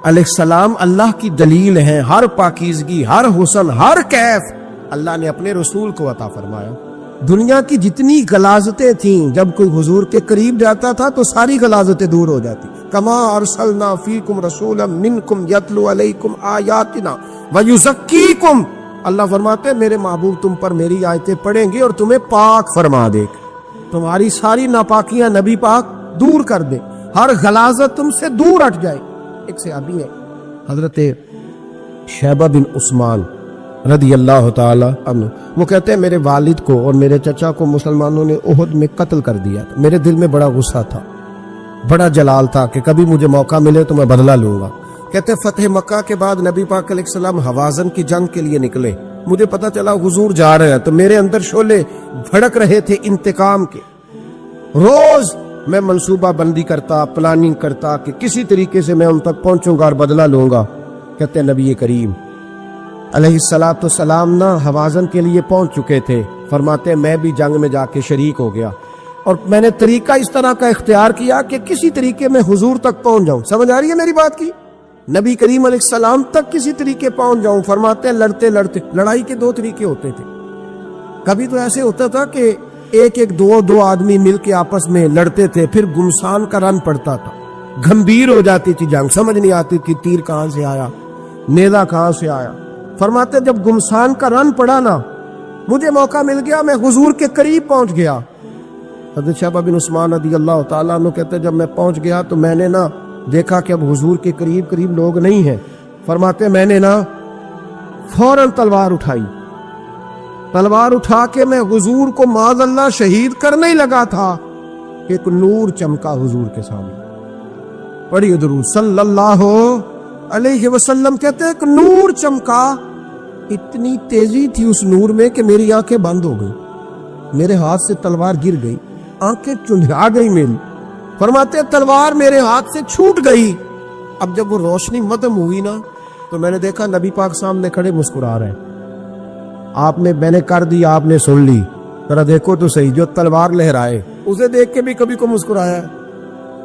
علیہ السلام اللہ کی دلیل ہیں. ہر پاکیزگی, ہر حسن, ہر کیف اللہ نے اپنے رسول کو عطا فرمایا. دنیا کی جتنی غلاظتیں تھیں, جب کوئی حضور کے قریب جاتا تھا تو ساری غلاظتیں دور ہو جاتی. کما ارسلنا فیکم رسولا منکم یتلو علیکم آیاتنا ویزکیکم. اللہ فرماتے میرے محبوب تم پر میری آیتیں پڑھیں گے اور تمہیں پاک فرما دے, تمہاری ساری ناپاکیاں نبی پاک دور کر دے, ہر غلاظت تم سے دور ہٹ جائے. ایک صحابی ہے حضرت شیبہ بن عثمان رضی اللہ تعالی عنہ, وہ کہتے ہیں میرے والد کو اور میرے چچا کو مسلمانوں نے احد میں قتل کر دیا تھا. میرے دل میں بڑا غصہ تھا, بڑا جلال تھا کہ کبھی مجھے موقع ملے تو میں بدلہ لوں گا. کہتے فتح مکہ کے بعد نبی پاک علیہ السلام حوازن کی جنگ کے لیے نکلے. مجھے پتا چلا حضور جا رہے ہیں تو میرے اندر شعلے بھڑک رہے تھے انتقام کے. روز میں منصوبہ بندی کرتا, پلاننگ کرتا کہ کسی طریقے سے میں ان تک پہنچوں گا اور بدلہ لوں گا. کہتے نبی کریم علیہ السلام نا حوازن کے لیے پہنچ چکے تھے. فرماتے میں بھی جنگ میں جا کے شریک ہو گیا اور میں نے طریقہ اس طرح کا اختیار کیا کہ کسی طریقے میں حضور تک پہنچ جاؤں. سمجھ آ رہی ہے میری بات کی؟ نبی کریم علیہ السلام تک کسی طریقے پہنچ جاؤں. فرماتے ہیں لڑتے لڑتے, لڑائی کے 2 طریقے ہوتے تھے. کبھی تو ایسے ہوتا تھا کہ ایک دو آدمی مل کے آپس میں لڑتے تھے, پھر گمسان کا رن پڑتا تھا, گھمبیر ہو جاتی تھی جنگ, سمجھ نہیں آتی کہ تیر کہاں سے آیا, نیزہ کہاں سے آیا. فرماتے جب گمسان کا رن پڑا نا, مجھے موقع مل گیا, میں حضور کے قریب پہنچ گیا. حضرت شیبہ بن عثمان رضی اللہ تعالیٰ عنہ کہتے جب میں پہنچ گیا تو میں نے نا دیکھا کہ اب حضور کے قریب لوگ نہیں ہیں. فرماتے میں نے نا فوراً تلوار اٹھائی, تلوار اٹھا کے میں حضور کو معاذ اللہ شہید کرنے ہی لگا تھا کہ ایک نور چمکا حضور کے سامنے. پڑھیے درود صلی اللہ علیہ وسلم. کہتے ایک نور چمکا, اتنی تیزی تھی اس نور میں کہ میری آنکھیں بند ہو گئی, میرے ہاتھ سے تلوار گر گئی, آنکھیں چندھا گئی میری. فرماتے تلوار میرے ہاتھ سے چھوٹ گئی. اب جب وہ روشنی ختم ہوئی نا تو میں نے دیکھا نبی پاک سامنے کھڑے مسکرا رہے ہیں. میں نے کر دی, آپ نے سن لی, ذرا دیکھو تو صحیح, جو تلوار لہرائے اسے دیکھ کے بھی کبھی کو مسکرایا,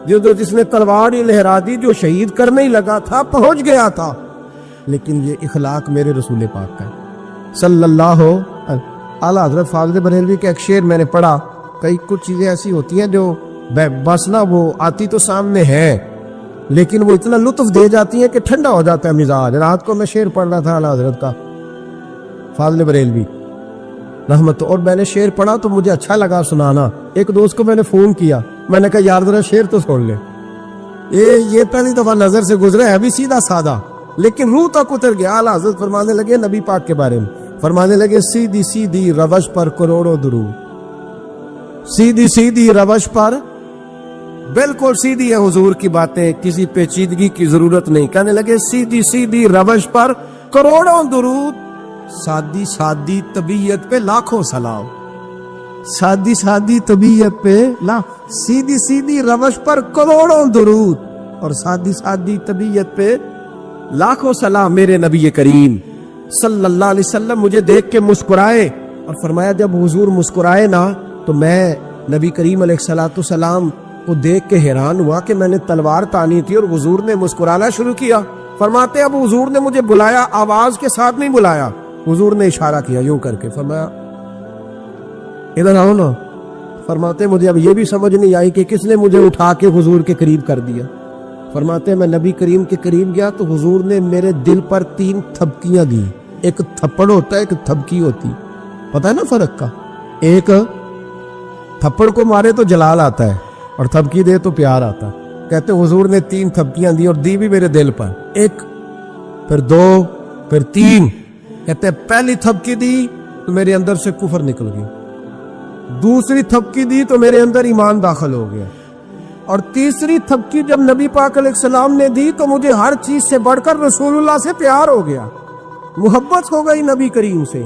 جس نے تلوار ہی لہرا دی, جو شہید کرنے ہی لگا تھا, پہنچ گیا تھا. لیکن یہ اخلاق میرے رسول پاک کا ہے صلی اللہ اعلیٰ حضرت فاضل بریلوی کا ایک شعر میں نے پڑھا. کئی کچھ چیزیں ایسی ہوتی ہیں جو بس نا وہ آتی تو سامنے ہے لیکن وہ اتنا لطف دے جاتی ہیں کہ ٹھنڈا ہو جاتا ہے مزاج. رات کو میں شعر پڑھ رہا تھا اعلیٰ حضرت کا فاضل بریلوی رحمت, اور میں نے شعر پڑھا تو مجھے اچھا لگا سنانا. ایک دوست کو میں نے فون کیا, میں نے کہا یار ذرا شعر تو سن لے. یہ پہلی دفعہ نظر سے گزرا ہے, ابھی سیدھا سادہ لیکن روح تک اتر گیا. اعلیٰ حضرت فرمانے لگے نبی پاک کے بارے میں, فرمانے لگے سیدھی سیدھی روش پر کروڑوں درود. سیدھی سیدھی روش پر, بالکل سیدھی ہے حضور کی باتیں, کسی پیچیدگی کی ضرورت نہیں. کہنے لگے سیدھی سیدھی روش پر کروڑوں درود, سادی سادی طبیعت پہ لاکھوں سلام. سادی سادی طبیعت پہ سیدھی سیدھی روش پر کروڑوں درود اور سادی سادی طبیعت پہ لاکھوں سلام. میرے نبی کریم صلی اللہ علیہ وسلم مجھے دیکھ کے مسکرائے اور فرمایا جب حضور مسکرائے نا تو میں نبی کریم علیہ السلام کو دیکھ کے حیران ہوا کہ میں نے تلوار تانی تھی اور حضور نے مسکرانا شروع کیا. فرماتے اب حضور نے مجھے بلایا, آواز کے ساتھ نہیں بلایا, حضور نے اشارہ کیا یوں کر کے, فرمایا ادھر آؤ نا. فرماتے مجھے اب یہ بھی سمجھ نہیں آئی کہ کس نے مجھے اٹھا کے حضور کے قریب کر دیا. فرماتے میں نبی کریم کے قریب گیا تو حضور نے میرے دل پر 3 تھپکیاں دی. ایک تھپڑ ہوتا ہے, ایک تھپکی ہوتی, پتہ ہے نا فرق کا. ایک تھپڑ کو مارے تو جلال آتا ہے اور تھپکی دے تو پیار آتا ہے. کہتے حضور نے 3 تھپکیاں دی اور دی بھی میرے دل پر, 1 پھر 2 پھر 3. کہتے پہلی تھپکی دی تو میرے اندر سے کفر نکل گئی, دوسری تھپکی دی تو میرے اندر ایمان داخل ہو گیا, اور تیسری تھپکی جب نبی پاک علیہ السلام نے دی تو مجھے ہر چیز سے بڑھ کر رسول اللہ سے پیار ہو گیا, محبت ہو گئی نبی کریم سے.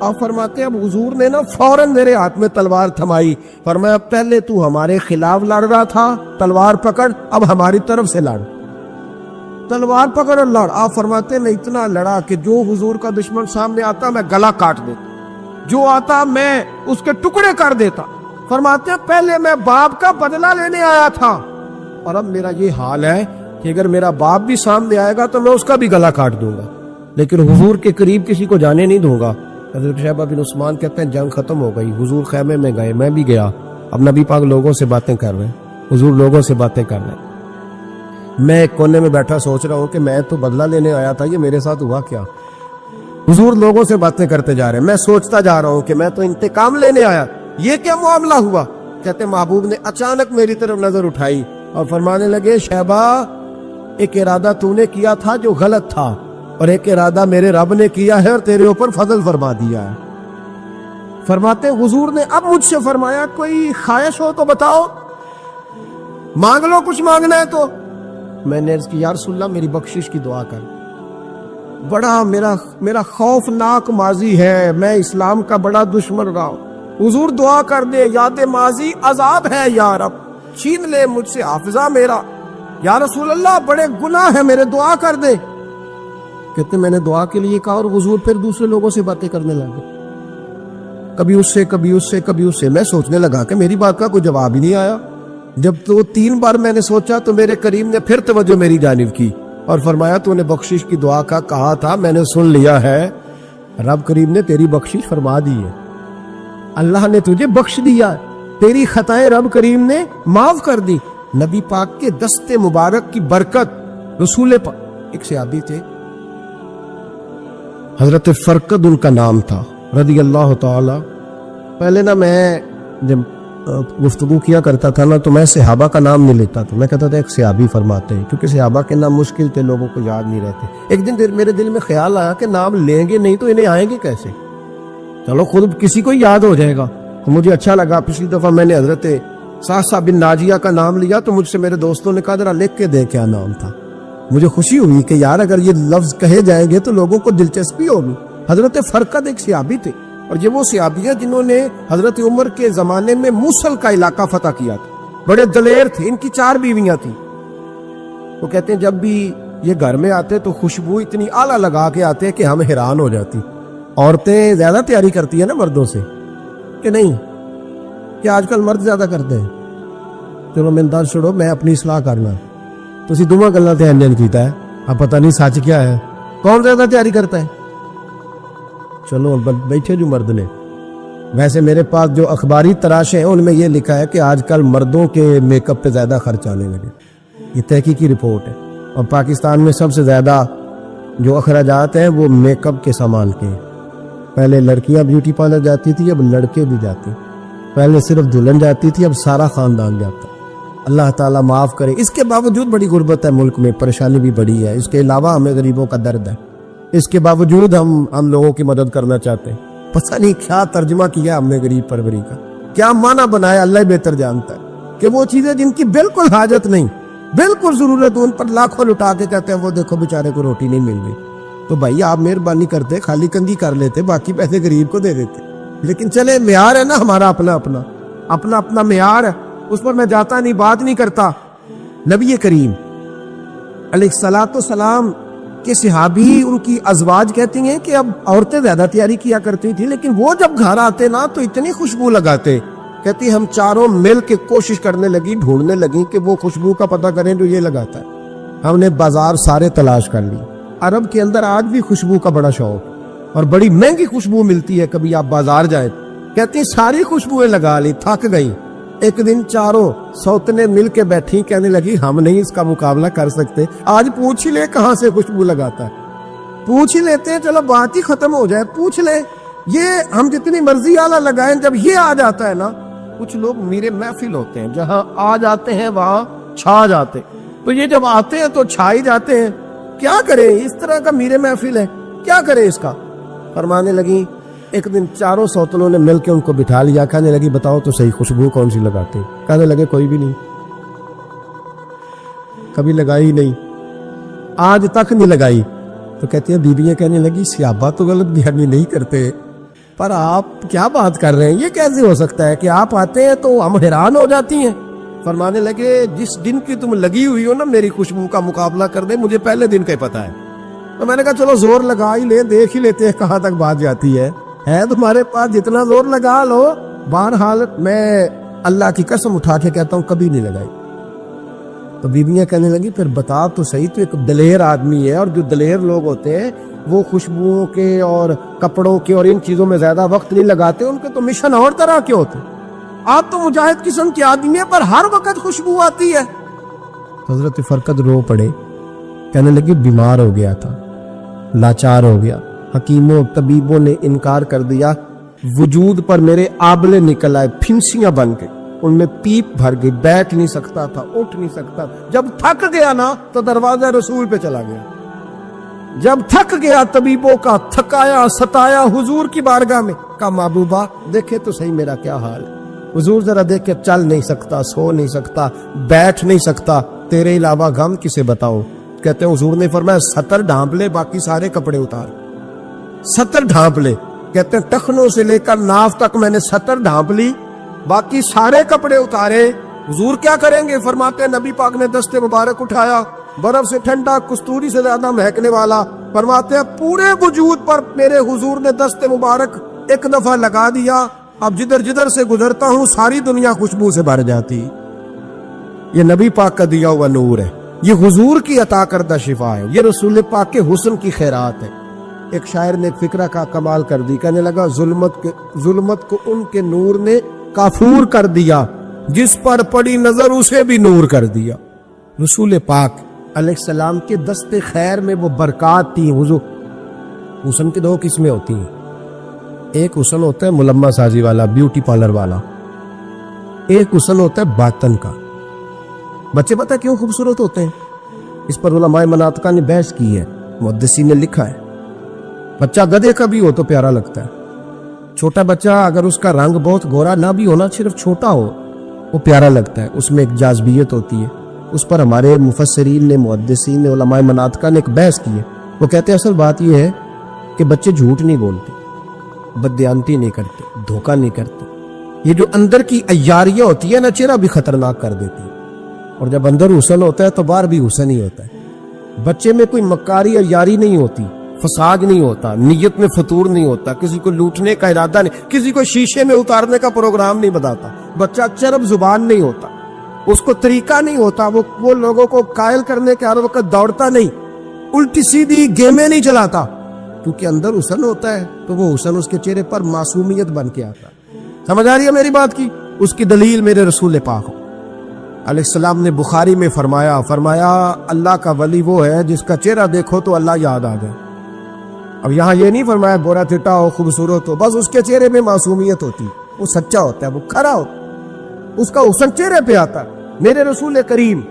آپ فرماتے ہیں اب حضور نے نا فوراً میرے ہاتھ میں تلوار تھمائی. فرمایا پہلے تو ہمارے خلاف لڑ رہا تھا, تلوار پکڑ, اب ہماری طرف سے لڑ, تلوار پکڑ اور لڑ. آپ فرماتے میں اتنا لڑا کہ جو حضور کا دشمن سامنے آتا میں گلا کاٹ دیتا, جو آتا میں اس کے ٹکڑے کر دیتا. فرماتے ہیں پہلے میں باپ کا بدلہ لینے آیا تھا, اور اب میرا یہ حال ہے کہ اگر میرا باپ بھی سامنے آئے گا تو میں اس کا بھی گلا کاٹ دوں گا, لیکن حضور کے قریب کسی کو جانے نہیں دوں گا. حضرت شیبہ بن عثمان کہتے ہیں جنگ ختم ہو گئی, حضور خیمے میں گئے, میں بھی گیا. اب نبی پاک لوگوں سے باتیں کر رہے ہیں, حضور لوگوں سے باتیں کر رہے ہیں. میں ایک کونے میں بیٹھا سوچ رہا ہوں کہ میں تو بدلہ لینے آیا تھا, یہ میرے ساتھ ہوا کیا. حضور لوگوں سے باتیں کرتے جا رہے ہیں, میں سوچتا جا رہا ہوں کہ میں تو انتقام لینے آیا, یہ کیا معاملہ ہوا. کہتے محبوب نے اچانک میری طرف نظر اٹھائی اور فرمانے لگے شیبہ ایک ارادہ تو نے کیا تھا جو غلط تھا, اور ایک ارادہ میرے رب نے کیا ہے اور تیرے اوپر فضل فرما دیا ہے. فرماتے حضور نے اب مجھ سے فرمایا کوئی خواہش ہو تو بتاؤ, مانگ لو کچھ مانگنا ہے تو. میں نے عرض کی یا رسول اللہ میری بخشش کی دعا کر, بڑا میرا خوفناک ماضی ہے, میں اسلام کا بڑا دشمن رہا ہوں. حضور دعا کر دے, یاد ماضی عذاب ہے یا رب, چھین لے مجھ سے حافظہ میرا. یا رسول اللہ بڑے گناہ ہیں میرے, دعا کر دے. کہتے میں نے دعا کے لیے کہا اور حضور پھر دوسرے لوگوں سے باتیں کرنے لگے, کبھی اس سے کبھی اس سے کبھی اس سے. میں سوچنے لگا کہ میری بات کا کوئی جواب ہی نہیں آیا. جب تو 3 بار میں نے سوچا تو میرے کریم نے پھر توجہ میری جانب کی اور فرمایا تو نے بخشش کی دعا کا کہا تھا, میں نے سن لیا ہے, رب کریم نے تیری بخشش فرما دی ہے, اللہ نے تجھے بخش دیا, تیری خطائیں رب کریم نے معاف کر دی. نبی پاک کے دست مبارک کی برکت. رسول پاک ایک صحابی تھے حضرت فرقد ان کا نام تھا رضی اللہ تعالی. پہلے نا میں جب گفتگو کیا کرتا تھا نا تو میں صحابہ کا نام نہیں لیتا تھا, میں کہتا تھا ایک صحابی فرماتے ہیں, کیونکہ صحابہ کے نام مشکل تھے, لوگوں کو یاد نہیں رہتے. ایک دن میرے دل میں خیال آیا کہ نام لیں گے نہیں تو انہیں آئیں گے کیسے, چلو خود کسی کو یاد ہو جائے گا. تو مجھے اچھا لگا, پچھلی دفعہ میں نے حضرت ساسا بن ناجیہ کا نام لیا تو مجھ سے میرے دوستوں نے کہا ذرا لکھ کے دے کیا نام تھا. مجھے خوشی ہوئی کہ یار اگر یہ لفظ کہے جائیں گے تو لوگوں کو دلچسپی ہوگی. حضرت فرقد ایک صحابی تھے, اور یہ وہ صحابی ہیں جنہوں نے حضرت عمر کے زمانے میں موصل کا علاقہ فتح کیا تھا. بڑے دلیر تھے, ان کی 4 بیویاں تھیں. وہ کہتے ہیں جب بھی یہ گھر میں آتے تو خوشبو اتنی اعلیٰ لگا کے آتے کہ ہم حیران ہو جاتی. عورتیں زیادہ تیاری کرتی ہیں نا مردوں سے کہ نہیں, کہ آج کل مرد زیادہ کرتے ہیں. چلو میں انداز چھوڑو, میں اپنی اصلاح کرنا, تسی دوواں گلاں تے انجن کیتا ہے, اب پتہ نہیں سچ کیا ہے, کون زیادہ تیاری کرتا ہے. چلو بیٹھے جو مرد نے. ویسے میرے پاس جو اخباری تراشے ہیں ان میں یہ لکھا ہے کہ آج کل مردوں کے میک اپ پہ زیادہ خرچ آنے لگے, یہ تحقیقی رپورٹ ہے. اور پاکستان میں سب سے زیادہ جو اخراجات ہیں وہ میک اپ کے سامان کے ہیں. پہلے لڑکیاں بیوٹی پارلر جاتی تھی, اب لڑکے بھی جاتے. پہلے صرف دلہن جاتی تھی, اب سارا خاندان جاتا. اللہ تعالیٰ معاف کرے. اس کے باوجود بڑی غربت ہے ملک میں, پریشانی بھی بڑی ہے. اس کے علاوہ ہمیں غریبوں کا درد ہے, اس کے باوجود ہم لوگوں کی مدد کرنا چاہتے ہیں. پتہ نہیں کیا ترجمہ کیا ہم نے غریب پروری کا, کیا معنی بنایا, اللہ بہتر جانتا ہے. کہ وہ چیزیں جن کی بالکل حاجت نہیں, بالکل ضرورت, ان پر لاکھوں لٹا کے کہتے ہیں وہ دیکھو بیچارے کو روٹی نہیں مل رہی. تو بھائی آپ مہربانی کرتے, خالی کندھی کر لیتے, باقی پیسے غریب کو دے دیتے. لیکن چلے معیار ہے نا ہمارا, اپنا معیار ہے, اس پر میں جاتا نہیں, بات نہیں کرتا. نبی کریم علیہ الصلوۃ والسلام کے صحابی, ان کی ازواج کہتی ہیں کہ اب عورتیں زیادہ تیاری کیا کرتی تھی, لیکن وہ جب گھر آتے نا تو اتنی خوشبو لگاتے. کہتی ہم چاروں مل کے کوشش کرنے لگی, ڈھونڈنے لگی کہ وہ خوشبو کا پتہ کریں جو یہ لگاتا ہے. ہم نے بازار سارے تلاش کر لی. عرب کے اندر آج بھی خوشبو کا بڑا شوق, اور بڑی مہنگی خوشبو ملتی ہے. کبھی آپ بازار جائیں, کہتی ساری خوشبوئیں لگا لی, تھک گئی. ایک دن چاروں سوتنے مل کے بیٹھی, کہنے لگی ہم نہیں اس کا مقابلہ کر سکتے, آج پوچھ ہی لے کہاں سے خوشبو لگاتا ہے, پوچھ ہی لیتے ہیں, چلو بات ہی ختم ہو جائے, پوچھ لے. یہ ہم جتنی مرضی آلہ لگائیں, جب یہ آ جاتا ہے نا, کچھ لوگ میرے محفل ہوتے ہیں جہاں آ جاتے ہیں وہاں چھا جاتے, تو یہ جب آتے ہیں تو چھا ہی جاتے ہیں. کیا کریں, اس طرح کا میرے محفل ہے, کیا کریں اس کا. فرمانے لگی ایک دن چاروں سوتنوں نے مل کے ان کو بٹھا لیا, کہنے لگی بتاؤ تو صحیح خوشبو کون سی لگاتے ہیں. کہنے لگے کوئی بھی نہیں, کبھی لگائی نہیں, آج تک نہیں لگائی. تو کہتی ہیں بیویاں کہنے لگی صحابہ تو غلط بیانی نہیں کرتے, پر آپ کیا بات کر رہے ہیں, یہ کیسے ہو سکتا ہے کہ آپ آتے ہیں تو ہم حیران ہو جاتی ہیں. فرمانے لگے جس دن کی تم لگی ہوئی ہو نا میری خوشبو کا مقابلہ کر دے, مجھے پہلے دن کا ہی پتا ہے. تو میں نے کہا چلو زور لگا ہی لے, دیکھ ہی لیتے ہیں کہاں تک بات جاتی ہے تمہارے پاس, جتنا زور لگا لو. بہرحال میں اللہ کی قسم اٹھا کے کہتا ہوں کبھی نہیں لگائی. تو بیویاں کہنے لگی پھر بتا تو صحیح, تو ایک دلیر آدمی ہے, اور جو دلیر لوگ ہوتے ہیں وہ خوشبوؤں کے اور کپڑوں کے اور ان چیزوں میں زیادہ وقت نہیں لگاتے, ان کے تو مشن اور طرح کے ہوتے. آپ تو مجاہد قسم کے آدمی ہیں, پر ہر وقت خوشبو آتی ہے. حضرت فرقد رو پڑے, کہنے لگی بیمار ہو گیا تھا, لاچار ہو گیا, حکیموں طبیبوں نے انکار کر دیا, وجود پر میرے آبلے نکل آئے, پھنسیاں بن گئی, ان میں پیپ بھر گئی, بیٹھ نہیں سکتا تھا, اٹھ نہیں سکتا. جب تھک گیا نا تو دروازہ رسول پہ چلا گیا. جب تھک گیا طبیبوں کا تھکایا ستایا حضور کی بارگاہ میں, کہا محبوبہ دیکھے تو صحیح میرا کیا حال ہے. حضور ذرا دیکھ کے, چل نہیں سکتا, سو نہیں سکتا, بیٹھ نہیں سکتا, تیرے علاوہ غم کسے بتاؤ. کہتے ہیں حضور نے فرمایا 70 ڈھانپ لے, باقی سارے کپڑے اتار. 70 ڈھانپ لے, کہتے ہیں ٹخنوں سے لے کر ناف تک میں نے 70 ڈھانپ لی, باقی سارے کپڑے اتارے. حضور کیا کریں گے؟ فرماتے ہیں نبی پاک نے دست مبارک اٹھایا, برف سے ٹھنڈا, کستوری سے زیادہ مہکنے والا. فرماتے ہیں پورے وجود پر میرے حضور نے دست مبارک ایک دفعہ لگا دیا, اب جدھر جدھر سے گزرتا ہوں ساری دنیا خوشبو سے بھر جاتی. یہ نبی پاک کا دیا ہوا نور ہے, یہ حضور کی عطا کردہ شفا ہے, یہ رسول پاک کے حسن کی خیرات ہے. ایک شاعر نے فکرہ کا کمال کر دی, کہنے لگا ظلمت کو ان کے نور نے کافور کر دیا, جس پر پڑی نظر اسے بھی نور کر دیا. رسول پاک علیہ السلام کے دست خیر میں وہ برکات تھی. حضور حسن کی 2 قسمیں ہوتی ہیں, ایک حسن ہوتا ہے ملمہ سازی والا, بیوٹی پارلر والا, ایک حسن ہوتا ہے باطن کا. بچے پتہ کیوں خوبصورت ہوتے ہیں؟ اس پر علماء مناطقہ نے بحث کی ہے, محدثین نے لکھا ہے. بچہ گدھے کا بھی ہو تو پیارا لگتا ہے, چھوٹا بچہ اگر اس کا رنگ بہت گورا نہ بھی ہونا, صرف چھوٹا ہو, وہ پیارا لگتا ہے, اس میں ایک جاذبیت ہوتی ہے. اس پر ہمارے مفسرین نے, محدثین نے, علماء مناطقہ نے ایک بحث کی ہے. وہ کہتے ہیں اصل بات یہ ہے کہ بچے جھوٹ نہیں بولتے, بددیانتی نہیں کرتے, دھوکہ نہیں کرتے. یہ جو اندر کی عیاریاں ہوتی ہے نا, چہرہ بھی خطرناک کر دیتی ہے, اور جب اندر حسن ہوتا ہے تو باہر بھی حسن ہی ہوتا ہے. بچے میں کوئی مکاری عیاری نہیں ہوتی, فساد نہیں ہوتا, نیت میں فطور نہیں ہوتا, کسی کو لوٹنے کا ارادہ نہیں, کسی کو شیشے میں اتارنے کا پروگرام نہیں بتاتا. بچہ چرب زبان نہیں ہوتا, اس کو طریقہ نہیں ہوتا, وہ لوگوں کو قائل کرنے کے ہر وقت دوڑتا نہیں, الٹی سیدھی گیمیں نہیں چلاتا, کیونکہ اندر حسن ہوتا ہے تو وہ حسن اس کے چہرے پر معصومیت بن کے آتا. سمجھ آ رہی ہے میری بات کی؟ اس کی دلیل میرے رسول پاک علیہ السلام نے بخاری میں فرمایا اللہ کا ولی وہ ہے جس کا چہرہ دیکھو تو اللہ یاد آ جائے. اب یہاں یہ نہیں فرمایا گورا چٹا ہو, خوبصورت ہو, بس اس کے چہرے میں معصومیت ہوتی, وہ سچا ہوتا ہے, وہ کھرا ہوتا ہے, اس کا حسن چہرے پہ آتا ہے. میرے رسول کریم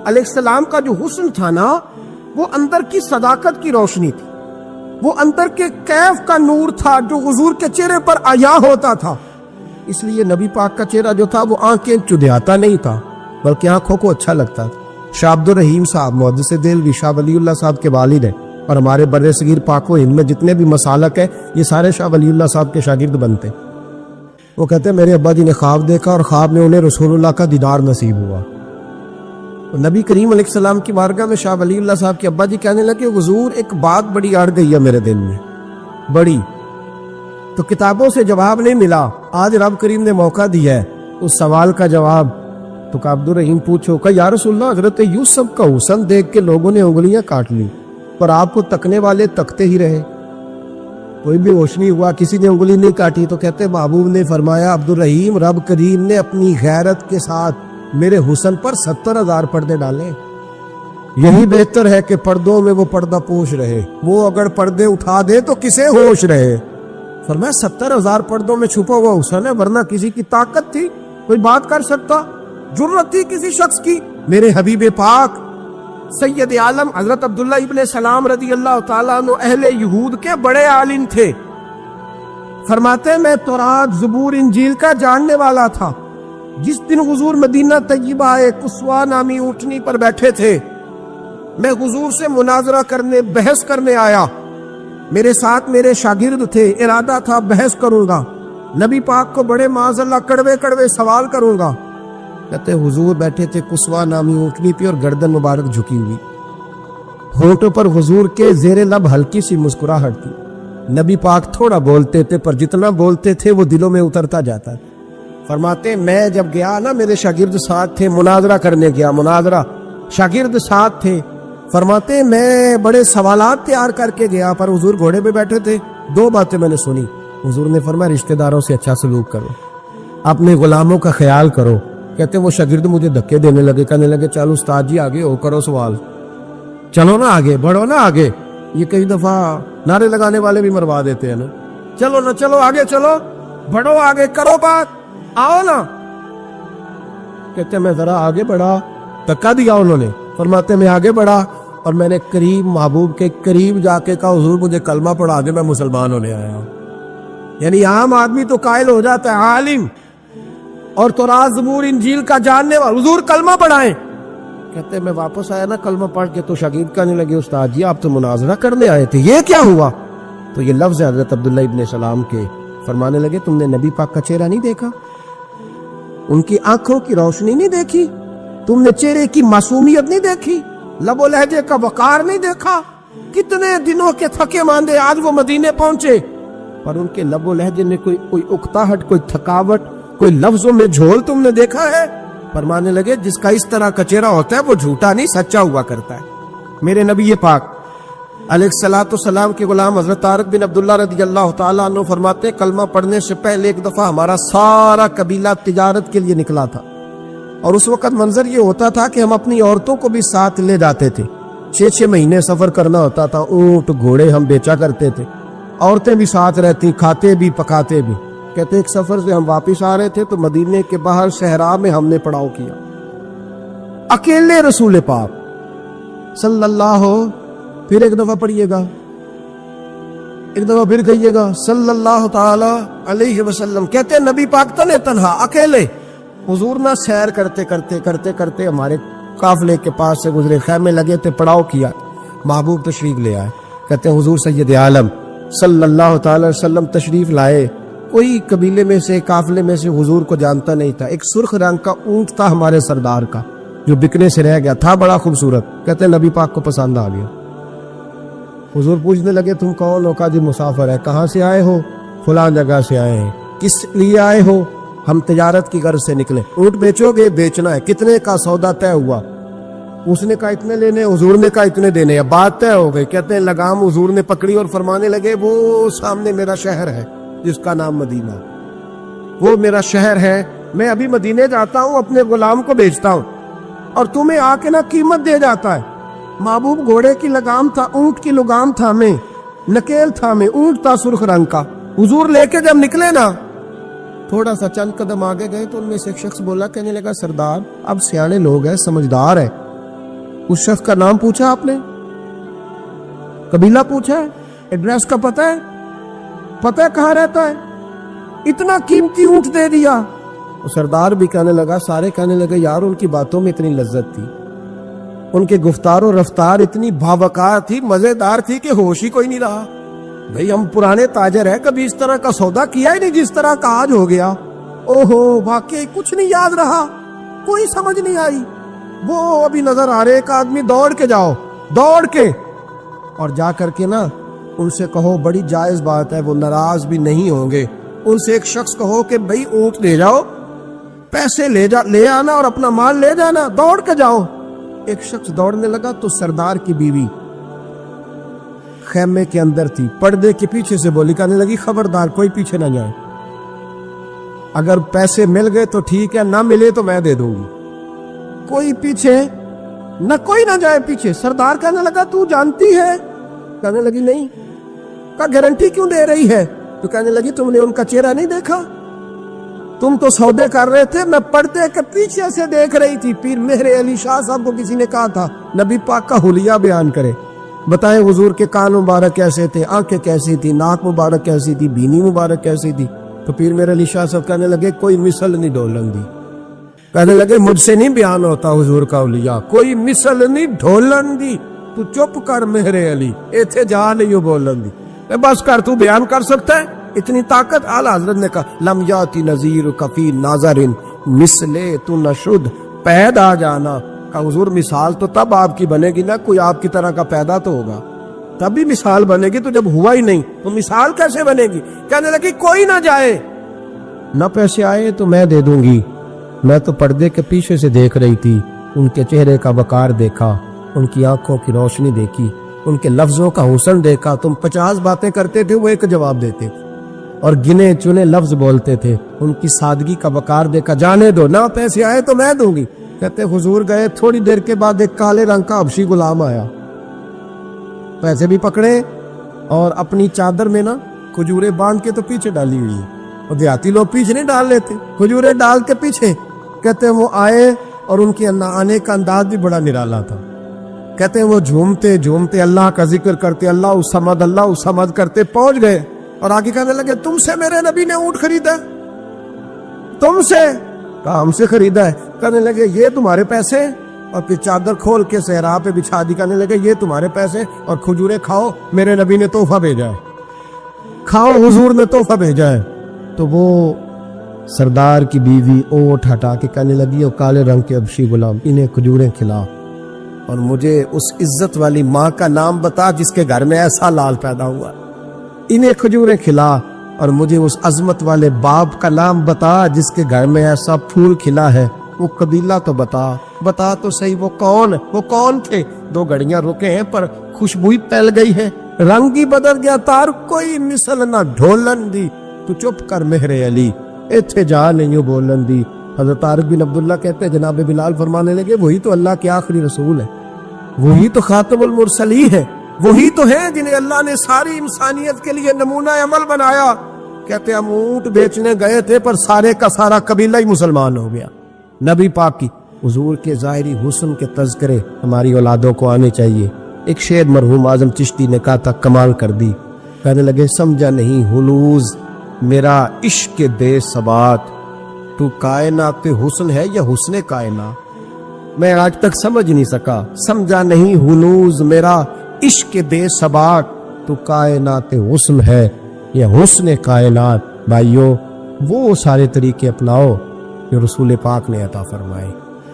علیہ السلام کا جو حسن تھا نا, وہ اندر کی صداقت کی روشنی تھی, وہ اندر کے کیف کا نور تھا جو حضور کے چہرے پر عیا ہوتا تھا. اس لیے نبی پاک کا چہرہ جو تھا وہ آنکھیں چدھیاتا نہیں تھا, بلکہ آنکھوں کو اچھا لگتا تھا. شاہ عبد الرحیم صاحب محدث دہلوی شاہ ولی اللہ صاحب کے والد ہیں, اور ہمارے بر صغیر پاک و ہند میں جتنے بھی مسالک ہیں یہ سارے شاہ ولی اللہ صاحب کے شاگرد بنتے. وہ کہتے ہیں میرے ابا جی نے خواب دیکھا, اور خواب میں انہیں رسول اللہ کا دیدار نصیب ہوا. نبی کریم علیہ السلام کی بارگاہ میں شاہ ولی اللہ صاحب کے ابا جی کہنے لگے حضور ایک بات بڑی اڑ گئی ہے میرے دل میں, بڑی, تو کتابوں سے جواب نہیں ملا, آج رب کریم نے موقع دیا ہے اس سوال کا جواب. تو کہ عبد الرحیم پوچھو, کہ یا رسول اللہ حضرت یوسف کا حسن دیکھ کے لوگوں نے انگلیاں کاٹ لی, پر آپ کو تکنے والے تکتے ہی رہے. کوئی بھی ہوش نہیں ہوا, کسی نے انگلی نہیں کاٹی. تو کہتے محبوب نے فرمایا عبدالرحیم رب کریم نے اپنی غیرت کے ساتھ میرے حسن پر 70,000 پردے ڈالے. یہی بہتر ہے کہ پردوں میں وہ پردہ پوش رہے, وہ اگر پردے اٹھا دے تو کسے ہوش رہے. فرمایا 70,000 پردوں میں چھپا ہوا حسن ہے, ورنہ کسی کی طاقت تھی کوئی بات کر سکتا, جرت تھی کسی شخص کی. میرے حبیب پاک سید عالم حضرت عبداللہ ابن سلام رضی اللہ تعالیٰ عنہ اہل یہود کے بڑے عالم تھے. فرماتے میں تورات زبور انجیل کا جاننے والا تھا. جس دن حضور مدینہ طیبہ قصوہ نامی اونٹنی پر بیٹھے تھے, میں حضور سے مناظرہ کرنے بحث کرنے آیا. میرے ساتھ میرے شاگرد تھے, ارادہ تھا بحث کروں گا, نبی پاک کو بڑے معاذ اللہ کڑوے کڑوے سوال کروں گا. کہتے حضور بیٹھے تھے قصوہ نامی اونٹنی پہ اور گردن مبارک جھکی ہوئی, ہونٹوں پر حضور کے زیر لب ہلکی سی مسکراہٹ تھی. نبی پاک تھوڑا بولتے تھے پر جتنا بولتے تھے وہ دلوں میں اترتا جاتا تھا. فرماتے میں جب گیا نا, میرے شاگرد ساتھ تھے, مناظرہ کرنے گیا, مناظرہ شاگرد ساتھ تھے. فرماتے میں بڑے سوالات تیار کر کے گیا پر حضور گھوڑے پہ بیٹھے تھے. 2 باتیں میں نے سنی. حضور نے فرمایا رشتہ داروں سے اچھا سلوک کرو, اپنے غلاموں کا خیال کرو. کہتے وہ شاگرد مجھے دھکے دینے لگے, کہنے لگے چلو استاد جی آگے ہو, کرو سوال, چلو نا آگے, بڑھو نا آگے. یہ کئی دفعہ نعرے لگانے والے بھی مروا دیتے ہیں نا, چلو نا چلو آگے, چلو بڑھو آگے, کرو بات, آؤ نا. کہتے میں ذرا آگے بڑھا, دھکا دیا انہوں نے. فرماتے میں آگے بڑھا اور میں نے قریب محبوب کے قریب جا کے کہا حضور مجھے کلمہ پڑھا دے, میں مسلمان ہونے آیا ہوں. یعنی عام آدمی تو قائل ہو جاتا ہے, عالم اور تورات زبور انجیل کا جاننے والا, حضور کلمہ پڑھائیں. کہتے میں واپس آیا نا کلمہ پڑھ کے, تو شاگرد کہنے لگے استاد جی آپ تو مناظرہ کرنے آئے تھے, یہ کیا ہوا؟ تو یہ لفظ ہے حضرت عبداللہ ابن سلام کے. فرمانے لگے تم نے نبی پاک کا چہرہ نہیں دیکھا, ان کی آنکھوں کی روشنی نہیں دیکھی, تم نے چہرے کی معصومیت نہیں دیکھی, لب و لہجے کا وقار نہیں دیکھا. کتنے دنوں کے تھکے ماندے آج وہ مدینے پہنچے, پر ان کے لب و لہجے میں کوئی اکتاہٹ, کوئی تھکاوٹ, کوئی لفظوں میں جھول تم نے دیکھا ہے؟ فرمانے لگے جس کا اس طرح کا چہرہ ہوتا ہے وہ جھوٹا نہیں سچا ہوا کرتا ہے. میرے نبی پاک علیہ الصلوۃ والسلام کے غلام حضرت طارق بن عبداللہ رضی اللہ تعالیٰ عنہ فرماتے کلمہ پڑھنے سے پہلے ایک دفعہ ہمارا سارا قبیلہ تجارت کے لیے نکلا تھا, اور اس وقت منظر یہ ہوتا تھا کہ ہم اپنی عورتوں کو بھی ساتھ لے جاتے تھے. 6 مہینے سفر کرنا ہوتا تھا, اونٹ گھوڑے ہم بیچا کرتے تھے, عورتیں بھی ساتھ رہتی, کھاتے بھی پکاتے بھی. کہتے ایک سفر سے ہم واپس آ رہے تھے تو مدینے کے باہر صحرا میں ہم نے پڑاؤ کیا, اکیلے رسول پاک صلی اللہ, پھر ایک دفعہ پڑھیے گا, ایک دفعہ پھر کہیے گا صلی اللہ تعالی علیہ وسلم. کہتے نبی پاک تنے تنہا اکیلے. حضور نہ سیر کرتے کرتے کرتے کرتے ہمارے قافلے کے پاس سے گزرے, خیمے لگے تھے, پڑاؤ کیا, محبوب تشریف لے آئے. کہتے ہیں حضور سید عالم صلی اللہ تعالی وسلم تشریف لائے. کوئی قبیلے میں سے, قافلے میں سے حضور کو جانتا نہیں تھا. ایک سرخ رنگ کا اونٹ تھا ہمارے سردار کا جو بکنے سے رہ گیا تھا, بڑا خوبصورت. کہتے ہیں نبی پاک کو پسند آ گیا. حضور پوچھنے لگے تم کون ہو؟ کہا جی مسافر ہے. کہاں سے آئے ہو؟ فلاں جگہ سے آئے ہیں. کس لیے آئے ہو؟ ہم تجارت کی غرض سے نکلے. اونٹ بیچو گے؟ بیچنا ہے. کتنے کا سودا طے ہوا؟ اس نے کہا اتنے لینے, حضور نے کہا اتنے دینے. اب بات طے ہو گئی. کہتے ہیں لگام حضور نے پکڑی اور فرمانے لگے وہ سامنے میرا شہر ہے جس کا نام مدینہ, وہ میرا شہر ہے. میں ابھی مدینے جاتا ہوں, اپنے غلام کو بیچتا ہوں, اور تمہیں آ کے نا قیمت دے جاتا ہے. محبوب گھوڑے کی لگام تھا, اونٹ کی لگام تھا میں, نکیل تھا میں, اونٹ تھا سرخ رنگ کا. حضور لے کے جب نکلے نا, تھوڑا سا چند قدم آگے گئے تو ان میں سے ایک شخص بولا, کہنے لگا سردار اب سیانے لوگ ہیں, سمجھدار ہے. اس شخص کا نام پوچھا آپ نے, قبیلہ پوچھا ہے, ایڈریس کا پتہ ہے, پتہ ہے کہاں رہتا ہے, اتنا قیمتی اونٹ دے دیا. سردار بھی کہنے لگا, سارے کہنے لگے یار ان کی باتوں میں اتنی لذت تھی, ان کے گفتار و رفتار اتنی باوقار تھی, مزیدار تھی کہ ہوش ہی کوئی نہیں رہا. بھئی ہم پرانے تاجر ہیں, کبھی اس طرح کا سودا کیا ہی نہیں جس طرح کا آج ہو گیا. اوہو واقعی کچھ نہیں یاد رہا, کوئی سمجھ نہیں آئی. وہ ابھی نظر آ رہے, ایک آدمی دوڑ کے جاؤ, دوڑ کے, اور جا کر کے نا ان سے کہو, بڑی جائز بات ہے, وہ ناراض بھی نہیں ہوں گے. ان سے ایک شخص کہو کہ بھئی اونٹ لے جاؤ, پیسے لے آنا اور اپنا مال لے جانا, دوڑ کے جاؤ. ایک شخص دوڑنے لگا تو سردار کی بیوی خیمے کے اندر تھی، پردے کے پیچھے سے بولی، کہنے لگی خبردار کوئی پیچھے نہ جائے، اگر پیسے مل گئے تو ٹھیک ہے، نہ ملے تو میں دے دوں گی، کوئی پیچھے نہ، کوئی نہ جائے پیچھے۔ سردار کہنے لگا تو جانتی ہے؟ کہنے لگی نہیں۔ کا گارنٹی کیوں دے رہی ہے؟ تو کہنے لگی تم نے ان کا چہرہ نہیں دیکھا، تم تو سودے کر رہے تھے، میں پردے کے پیچھے سے دیکھ رہی تھی۔ پیر مہر علی شاہ صاحب کو کسی نے کہا تھا نبی پاک کا حلیہ بیان کرے، بتائیں حضور کے کان مبارک کیسے تھے، آنکھیں کیسی تھی، ناک مبارک کیسی تھی، بینی مبارک کیسی تھی۔ تو پیر مہر علی شاہ صاحب کہنے لگے کوئی مثل نہیں ڈھولن دی، کہنے لگے مجھ سے نہیں بیان ہوتا حضور کا حلیہ، کوئی مثل نہیں ڈھولن دی، تو چپ کر مہر علی، ایتھے جا نہیں بولن دی، بس کر، تو بیان کر سکتا ہے اتنی طاقت۔ اعلیٰ حضرت نے کہا لم یاتی نذیر کفی ناظر مثلے تو نشد، پید آ جانا، کہا حضور مثال تو تب آپ کی بنے گی نا، کوئی آپ کی طرح کا پیدا تو ہوگا، تبھی مثال بنے گی، تو جب ہوا ہی نہیں تو مثال کیسے بنے گی؟ کہنے لگی کوئی نہ جائے، نہ پیسے آئے تو میں دے دوں گی، میں تو پردے کے پیچھے سے دیکھ رہی تھی، ان کے چہرے کا وقار دیکھا، ان کی آنکھوں کی روشنی دیکھی، ان کے لفظوں کا حسن دیکھا، تم 50 باتیں کرتے تھے وہ ایک جواب دیتے اور گنے چنے لفظ بولتے تھے، ان کی سادگی کا وقار دیکھا، جانے دو، نہ پیسے آئے تو میں دوں گی۔ کہتے حضور گئے، تھوڑی دیر کے بعد ایک کالے رنگ کا حبشی غلام آیا، پیسے بھی پکڑے اور اپنی چادر میں نا کھجورے باندھ کے تو پیچھے ڈالی ہوئی ہے، اور دیہاتی لوگ پیچھے نہیں ڈال لیتے، کھجورے ڈال کے پیچھے۔ کہتے ہیں وہ آئے اور ان کے آنے کا انداز بھی بڑا نرالا تھا، کہتے ہیں وہ جھومتے جھومتے اللہ کا ذکر کرتے، اللہ الصمد کرتے پہنچ گئے، اور آگے کہنے لگے تم سے میرے نبی نے اونٹ خریدا، تم سے؟ کہا ہم سے خریدا ہے۔ کہنے لگے یہ تمہارے پیسے؟ اور پھر چادر کھول کے صحرا پہ بچھا دی، کہنے لگے یہ تمہارے پیسے، اور کھجورے کھاؤ، میرے نبی نے تحفہ بھیجا ہے، کھاؤ، حضور نے تحفہ بھیجا ہے۔ تو وہ سردار کی بیوی اونٹ ہٹا کے کہنے لگی وہ کالے رنگ کے حبشی غلام، انہیں کھجوریں کھلا، اور مجھے اس عزت والی ماں کا نام بتا جس کے گھر میں ایسا لال پیدا ہوا، انہیں کھجوریں کھلا، اور مجھے اس عظمت والے باپ کا نام بتا جس کے گھر میں ایسا پھول کھلا ہے، وہ قبیلہ تو بتا تو صحیح، وہ کون تھے؟ 2 گھڑیاں رکے ہیں پر خوشبو ہی پھیل گئی ہے، رنگ ہی بدل گیا، تار کوئی مثل نہ ڈھولن دی، تو چپ کر مہر علی، ایتھے جا نہیں بولن دی۔ حضرت طارق بن عبداللہ کہتے ہیں جناب بلال فرمانے لگے وہی تو اللہ کے آخری رسول ہے، وہی تو خاتم المرسلین ہے، وہی تو ہیں جنہیں اللہ نے ساری انسانیت کے لیے نمونہ عمل بنایا۔ کہتے ہیں ہم اونٹ بیچنے گئے تھے پر سارے کا سارا قبیلہ ہی مسلمان ہو گیا۔ نبی پاک کی حضور کے ظاہری حسن کے تذکرے ہماری اولادوں کو آنے چاہیے۔ ایک شعر مرحوم اعظم چشتی نے کہا تھا، کمال کر دی، کہنے لگے سمجھا نہیں ہنوز میرا عشق بے ثبات، تو کائنات حسن ہے یا حسن کائنات، میں آج تک سمجھ نہیں سکا، سمجھا نہیں ہنوز میرا عشق بے ثبات، تو کائنات حسن ہے یا حسن کائنات۔ بھائیو وہ سارے طریقے اپناؤ جو رسول پاک نے عطا فرمائے،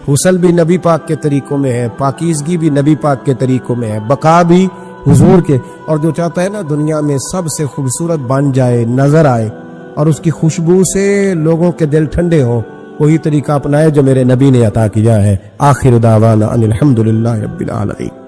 حسن بھی نبی پاک کے طریقوں میں ہے، پاکیزگی بھی نبی پاک کے طریقوں میں ہے، بقا بھی حضور کے، اور جو چاہتا ہے نا دنیا میں سب سے خوبصورت بن جائے، نظر آئے، اور اس کی خوشبو سے لوگوں کے دل ٹھنڈے ہوں، وہی طریقہ اپنائے جو میرے نبی نے عطا کیا ہے۔ آخر دعوانا ان الحمدللہ رب العالمین۔